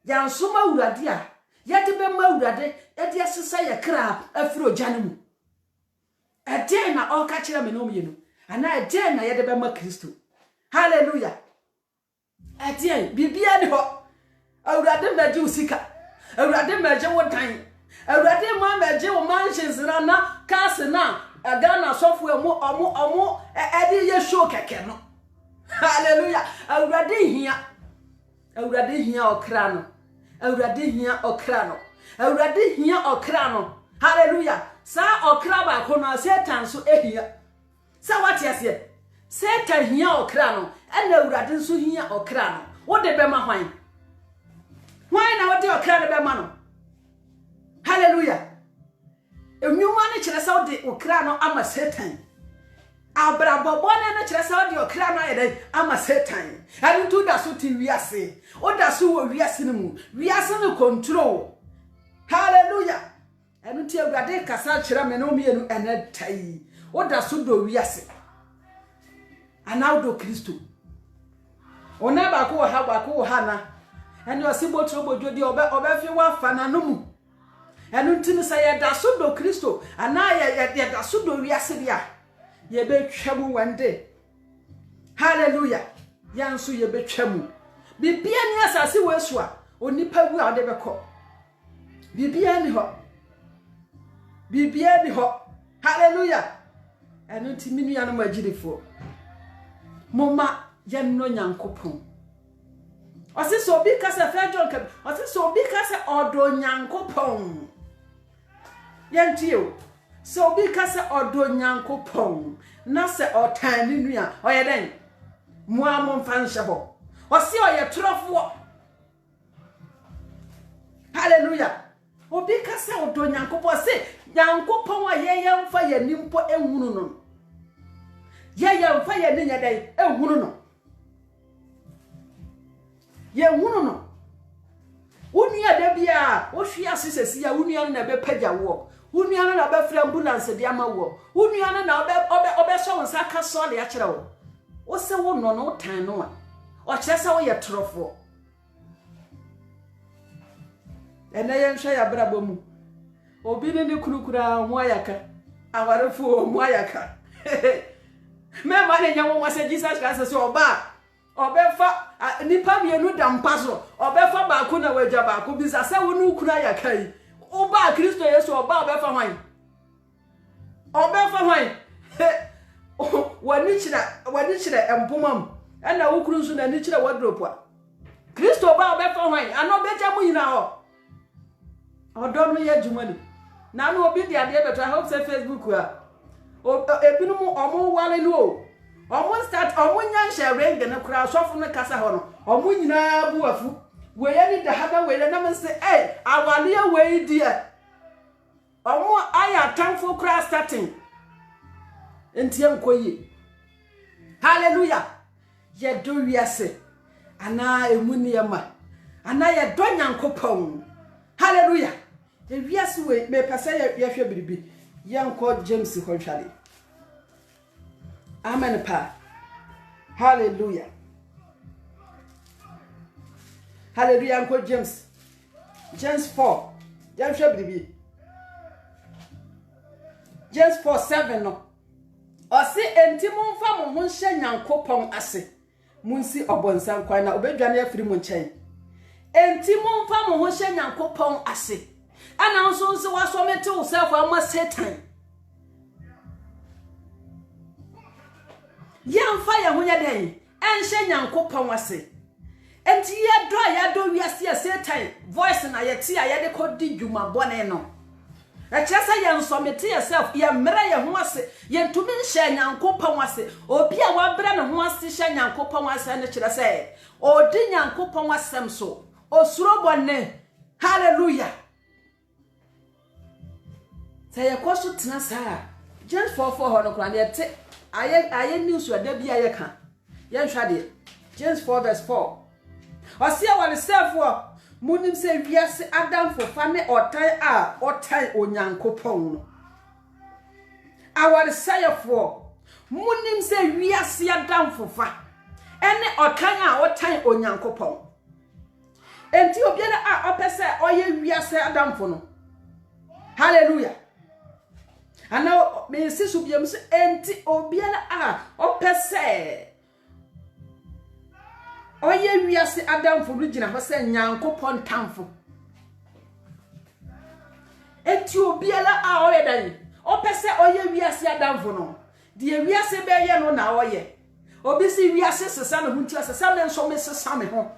yansoma urade a yede be ma urade yede asesa ye kra afiro janemu eden na o ka kire me no myenu ana eden na yede be ma Kristo hallelujah eden bibia ni ho urade maji usika urade maji wodan urade ma maji wo mansions na kas na Ghana sofu omo edi ye show keke no hallelujah awurade hia okra no awurade hia okra no hallelujah sa okra ba ko no Satan so ehia sa wati ase Satan hia okra no ena awurade so hia okra no wo de be ma hwan na wo de okra de be ma no hallelujah enyuma ne kire sa odi okra no ama Satan abrabobo ne kire sa odi okra no ayede ama Satan ani tu da so ti wiase o da so wo wiase ne mu wiase ne control hallelujah ani ti awurade kasa kire me no mienu ene tai o da so do wiase ana do Kristo ona ba ko ha na ani osibotro bojo di obe fi wa fana no mu enu ntini sa ye da so do Kristo ana ye da so do wiase bia ye be twam one day hallelujah yanso ye be twam bibia ni asase wesu a onipa wu a de beko bibia ni ho hallelujah enu ntimi nu ya no magirifo moma ye no nyankopon ose so bi kasa John kan ose so bi kasa odo nyankopon yantio so bi kasa odo nyankopon na se otan ni nua oye den mo amon fanhye ho ose oye trofo hallelujah obi kasa odo nyankopon se nyankopon ayeye mfa ya nimpo ehunu no yeye mfa ya ni nya den ehunu no ye hunu no unia da bia wo hwia sesesi ya unia na be pagya wo unia na be fra ambulance de ama wo unia na obe so wonsa ka so le akere wo wo se wo no tan no a o kire se wo ye trofo ena ye nhwe ya brabo mu obi ne kurukura mo ayaka awarefo mo ayaka me man nyawo wa say Jesus Christ say obefa nipa mienu da mpaso obefa ba ko na waja ba ko bisa say wonu kuna ya kai oba Kristo Yesu oba obefa hwan wani chira empomam ana wukuru nso na ni chira wardrobe a Kristo oba obefa hwan ana obeja mu yina ho odo no ye jumani na no obi dia de beto I hope say Facebook a ebinum omo wale no omo start omo nyansha ring ne kura sofu ne kasa ho no omo nyina buafu we ye ni da haba we na me say awale we dia omo aya tanfo kura starting entie nkoyi hallelujah ye do wiase ana emuni yama ana ye do nyankopon hallelujah ye wiase we me pese ye hwe biribi ye nko James ho hwale amen pa hallelujah hallelujah nko James 4 ye hwe biribi James 4:7 no o se enti momfa mo ho hye nyankopon ase munsi obonsan kwan na obedwane afiri mo nchen enti momfa mo ho hye nyankopon ase ana nso nse waso mete yourself ama Satan yamfa ya ho nyeden enhye nyankopon ase enti ya do wiase ya Satan voice na yeti ya de kodi dwuma bone no Echesa ye nsomete yourself ye mre ye ho ase ye ntumi nhye nyankopon ase obi a wabra ne ho ase hye nyankopon ase ne kire se odi nyankopon asem so osuro bone hallelujah say ye koso tena saa James 4:4 ho no kra ne te aye news wa da bia ye ka ye nhwa de James 4:4 osia wale self munim se wiase Adam fofa ne otan onyankopon no awar sayefo munim se wiase Adam fofa ene otan onyankopon enti obiara opese oye wiase Adam fo no hallelujah ana me sisu biam se enti obiara opese oye wiase Adam fo bi gina ho se nyankopon tamfo enti obiala oye dan opese oye wiase Adam fo no de wiase be ye no na oye obi si wiase sesa no hunti sesa me nso me sesa me ho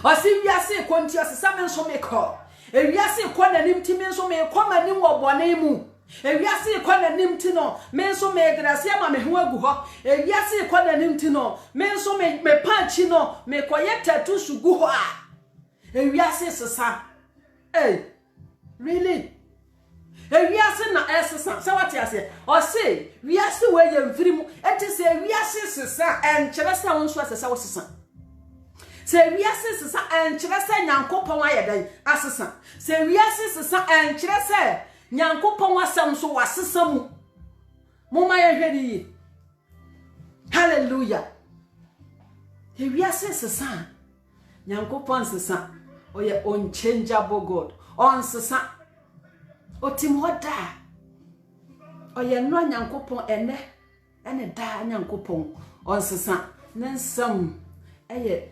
o si wiase konti sesa me nso me ko e wiase ko na nim ti me nso me ko ma nim wo bone mu ewiase kwa nanim ti no me nso me grase ama me ho agu ho ewiase kwa nanim ti no me nso me panchi no me koye tatu sugu ho a ewiase sesa really ewiase na sesa se wati ase o se wiase we ye mfiri mu enti se ewiase sesa enkyere se won so sesa wo sesa se wiase sesa enkyere se nyankopon ayedan asesa se wiase sesa enkyere se nyankopon wasam so wasesamu moma ye hwedi hallelujah ewiase sesa nyankopon sesa oye unchangeable God on sesa otimoda oye no nyankopon ene da nyankopon on sesa nensam eye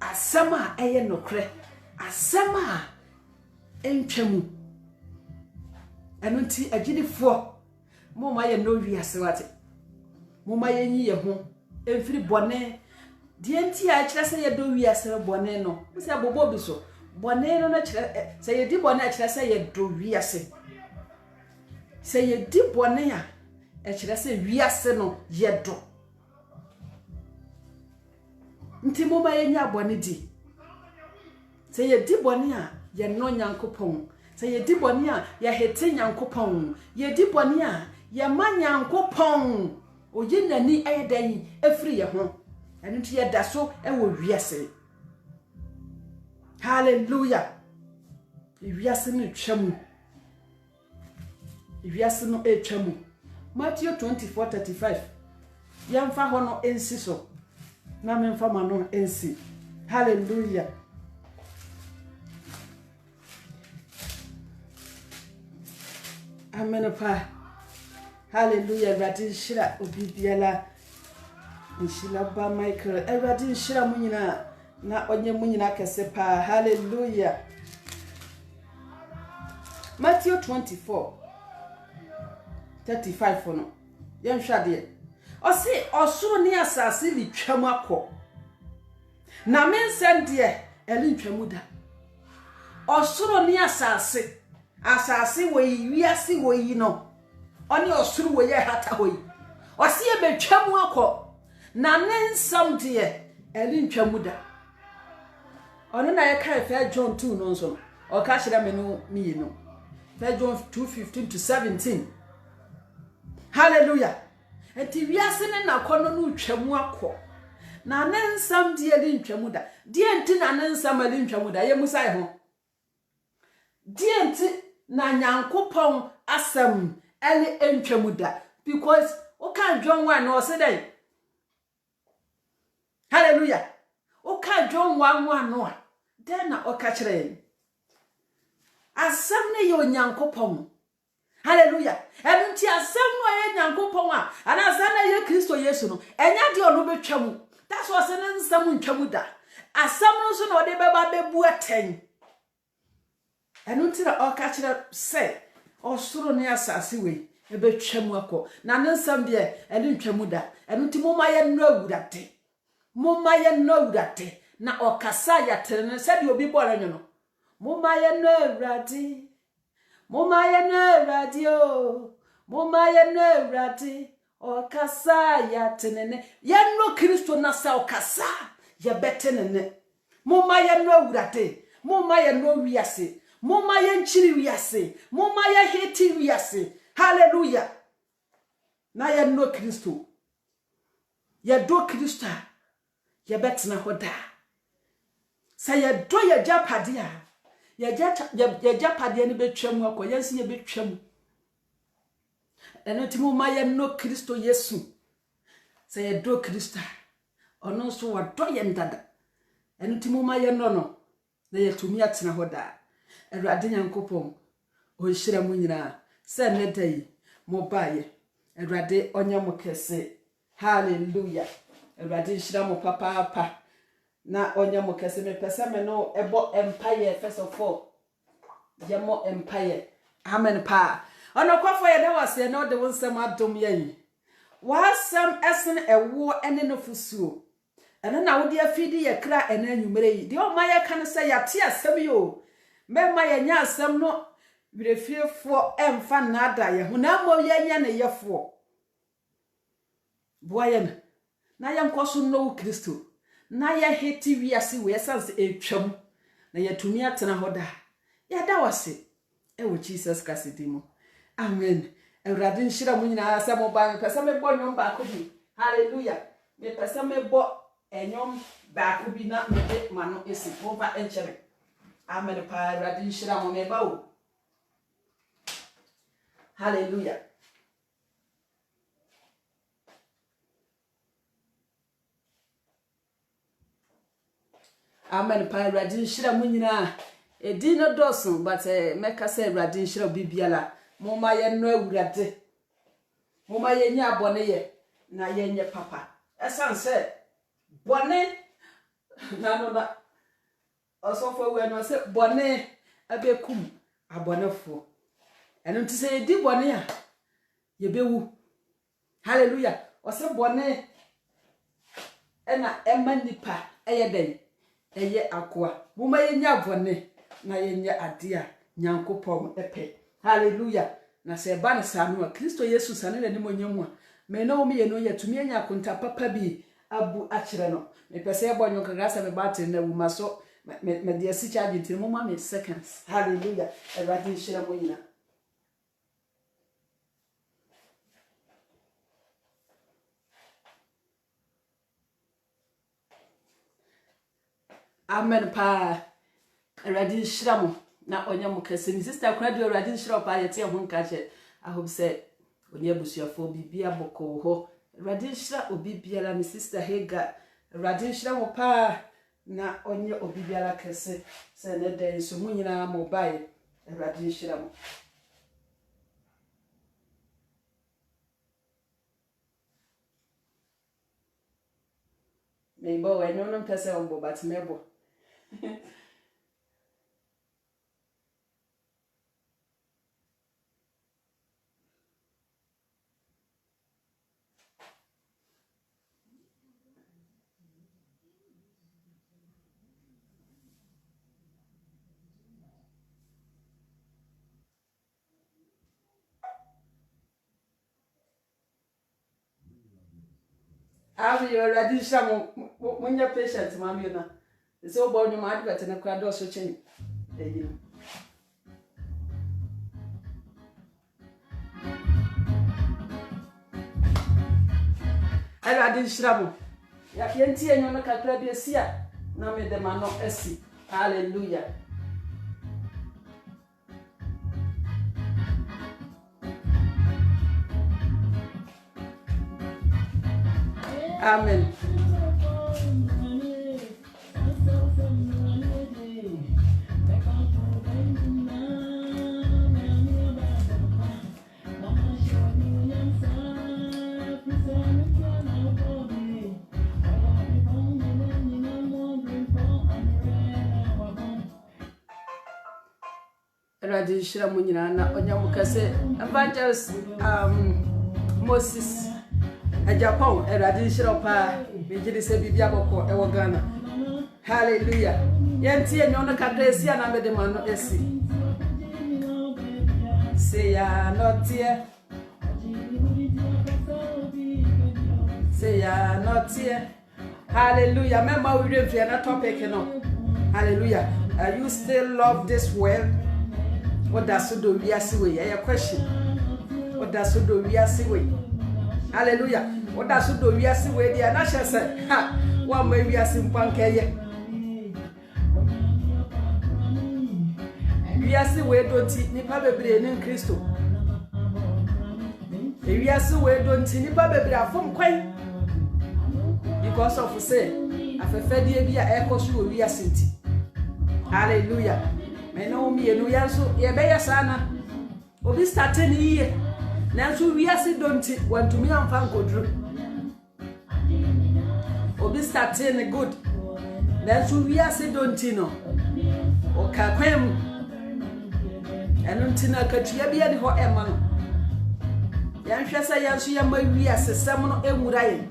asama eye nokre asama entwemu enunti agidifo moma ye no wiase wate moma ye nyi ye ho emfiri bone die nti a kire se ye do wiase bone no se bobo bi so bone no na kire se ye di bone a kire se ye do wiase se ye di bone a kire se wiase no ye do nti moma ye nya bone di se ye di bone a ye no nyankopon se ye di bone a ye hete nyankopon ye di bone a ye ma nyankopon oye nani ayedan efri ye ho enu ti ye da so e wo wiase hallelujah wiase no twam wiase no etwam Matthew 24:35 yamfa ho no ensi so na memfa ma no ensi hallelujah amen pa Hallelujah. Awurade nhyira obi biara. Nhyira ba Michael. Awurade nhyira mo nyina na onye mo nyina kese pa. Hallelujah. Matthew 24:35 for no. Yen hwa de. Osi osoro ni asase li twam akọ. Na mensem de eli ntwamu da. Osoro ni asase wo yi wiase wo yi no. Oni osoro wo ye hata wo yi. Osi e betwamu akọ. Na mensem de eli ntwamu da. Ono na ye kai fa John 2 no nso. O ka hira me no mi no. Fa John 2:15-17. Hallelujah. Enti wiase ne nakono no twamu akọ. Na nensam de eli ntwamu da. De enti na nensam eli ntwamu da. Ye musai ho. De enti na Nyankopon asem eli ntwamu da. Because o kan John 1 no say dey. Hallelujah. O kan John 1:1 no. Den na o ka kire. Asem ne ye Nyankopon. Hallelujah. Enti asem no ye Nyankopon a ana asem na ye Kristo Yesu no. Enya de ono betwamu. That's what saying nsam ntwamu da. Asem no so na ode beba bebu aten. Enu ntira o ka kire se osoro ne asase we e betwamu akọ. Na nsam de eni ntwamu da. Enu nti moma ye no awurade. Moma ye no awurade na okasa ya tere se de obi bọra nyo no. Moma ye no awurade. Moma ye no awurade o. Moma ye no awurade. Okasa ya tenene. Ye no Kristo na sa okasa ya betenene. Moma ye no awurade. Moma ye no wiase. Moma ye nchiri wiase. Moma ye heti wiase. Hallelujah. Na ye no Kristo. Ye do Kristo. Ye betena hoda. Sa ye do ye japade a. Ye japade ni betwam akọ. Yensi ye betwam. Eno ti moma ye no Kristo Yesu. Sa ye do Kristo. Ono so wa do ye ndada. Eno ti moma ye no. Na ye tumi atena hoda. Awurade Nyankopon o hyira mu nyina. Se ne dai mo baye. Awurade onya mo kese. Hallelujah. Awurade hyira mo papa. Na onya mo kese me pese me no ebo empire first of all. Ye mo empire. Amen pa. Ono kwafo ye de wase na de wonsam adom ye. Wasam esen ewo ene no fusuo. Ene na wo de afidi ye kra ene anwumere yi. De o ma ye kan se ya te asem yo. Me ma ye nya asem no birefiefo emfa na ada ye. Huna mo ye nya ne yefo. Boyen na ye nkoso no Kristo. Na ye heti wiase we sense etwam. Na ye tumi atena hoda. Ya da wase. Ewo Jesus kasidimo. Amen. Awurade nhyira mu nyina asa mo ba me pesa me bo nyom ba ko bi. Hallelujah. Me pesa me bo enyom ba ko bi na me de mano esi mo ba enchere. Amen pa Awurade nhyira mo me ba o. Hallelujah. Amen pa Awurade nhyira mu nyina. Edi no dosun but meka say Awurade nhyira obi biala. Moma ye no awurade. Moma ye nya abone ye na ye nye papa. Esan se bone na no na osofo we no se bone abekum abonefo. Eno nti se di bone a ye bewu. Hallelujah. Ose bone ena emanipa eye den eye akoa. Moma ye nya bone na ye nya ade a Nyankopon epe. Hallelujah. Na se ba na sanu a Kristo Yesu sanu na nimo nyamu a me na omi ye no ye tumi anya konta papa bi abu akire no me pese e bonyo kagasa me battery na wu maso me de asi charge tin mo ma me seconds. Hallelujah. Awurade nhyira mo nyina. Amen pa. Awurade nhyira mo. Na onya mo kase ni sister kuna de Awurade nhyira pa ye te ho nka che. I hope say onya busuafo bibia boko ho. Awurade nhyira obi biara mi sister Hega. Awurade nhyira mo pa na onya obi biara kase se ne den so mu nyina mo bae. Awurade nhyira mo. Maybe when you don't pass on, but maybe. Have you already some when you're patient, Mammy? It's all born your mind, but in a crowd also change. I didn't shrub. Yanti and you're not a seer. No, me the man of Essie. Hallelujah. Amen. Radi Shiramunina, Onyamukase, Evangelist Moses. Japan, a radical pa, Vigil say Bibiaboko, Ewagana. Hallelujah. Yanti and Yona Cadresia, and I made the man of Essie. Say, not here. Say, not here. Hallelujah. Remember, we didn't fear that topic, you know. Hallelujah. You still love this world? What does so do we are see? A question. What does so do we are see? Hallelujah. What does so do we are see? Where the Anasha said, ha, one way we are simple. We are see where don't eat Nipa baby in Christo. We are see where don't eat Nipa baby from Quay. Because of say, I fed the echo through we are city. Hallelujah. Me know me and we are so ye beya sana. Obi starting here. Nanso we are see don't want to me and fan go through. Obi starting good. Nanso we are see don't know. O ka kwem. Enu ntina katua bia de ho ema no. Yan hwesa yanso ya ma wi asesam no emura ye.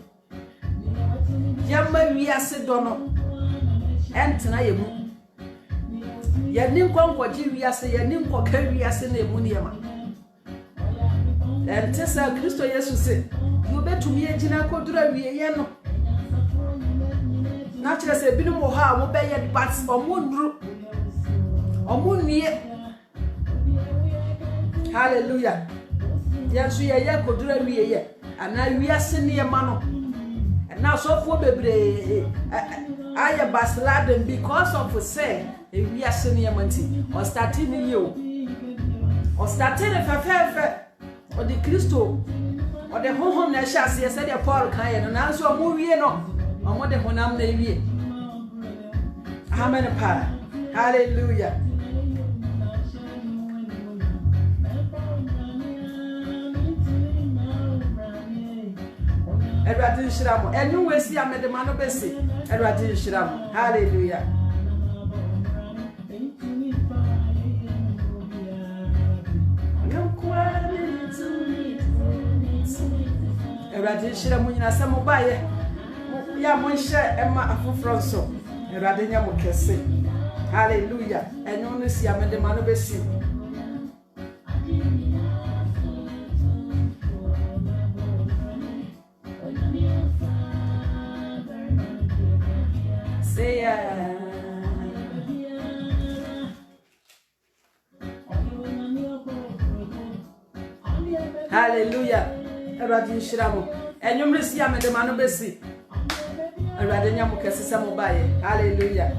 Ya ma wi ase do no. Entina ye mu. Ya nim kwankwa ji wi ase ya nim kwa ka wi ase na emu ne ma. Entesa Kristo Yesu se, you betumi agina kodura wi ye no. Na kire se binu mo ha mo be ye but omundru. Omunnie. Hallelujah. Yansu ye kodura wi ye. Ana wi ase ne ma no. Na so fo bebre aya basladen because of say we are senior manti or starting you or starting a or the Christo or the home na shas ye said Paul kan na so mo wie no o mo de honam na wie. Amen pa. Hallelujah. Eradi shiramo enyu wesi amede mano besi eradi shiramo. Hallelujah. Eradi shiramo nyina samo baye ya monhye ema afufronso eradi nya mokese. Hallelujah. Enyu no si amede mano besi. Hallelujah. Eradi shiramo. Enyumri si amede mano besi. Eradi nya mokese samo baye. Hallelujah.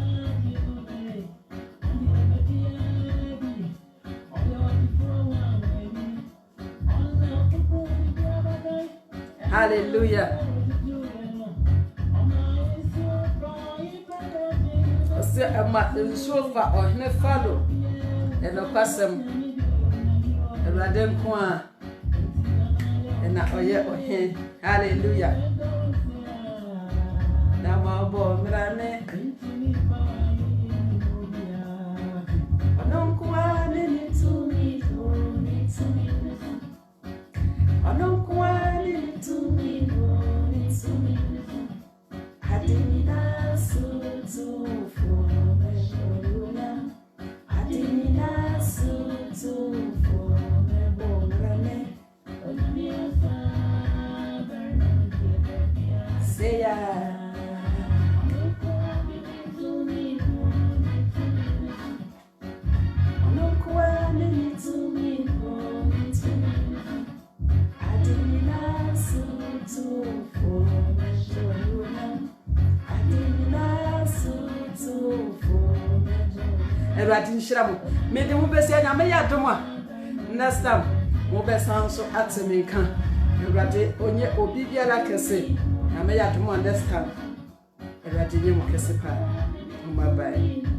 Hallelujah. Se ama sofa o hne falo e no kwasem Erade nko a na oye ohe. Hallelujah. Namabo Mirane. Radin Shram, made the Mubes and Amayatoma. Next time, Mubes sounds at Seminka. You graduate on your obibia like a say. Amayatoma next time. A Radin Mokesipa. My bye.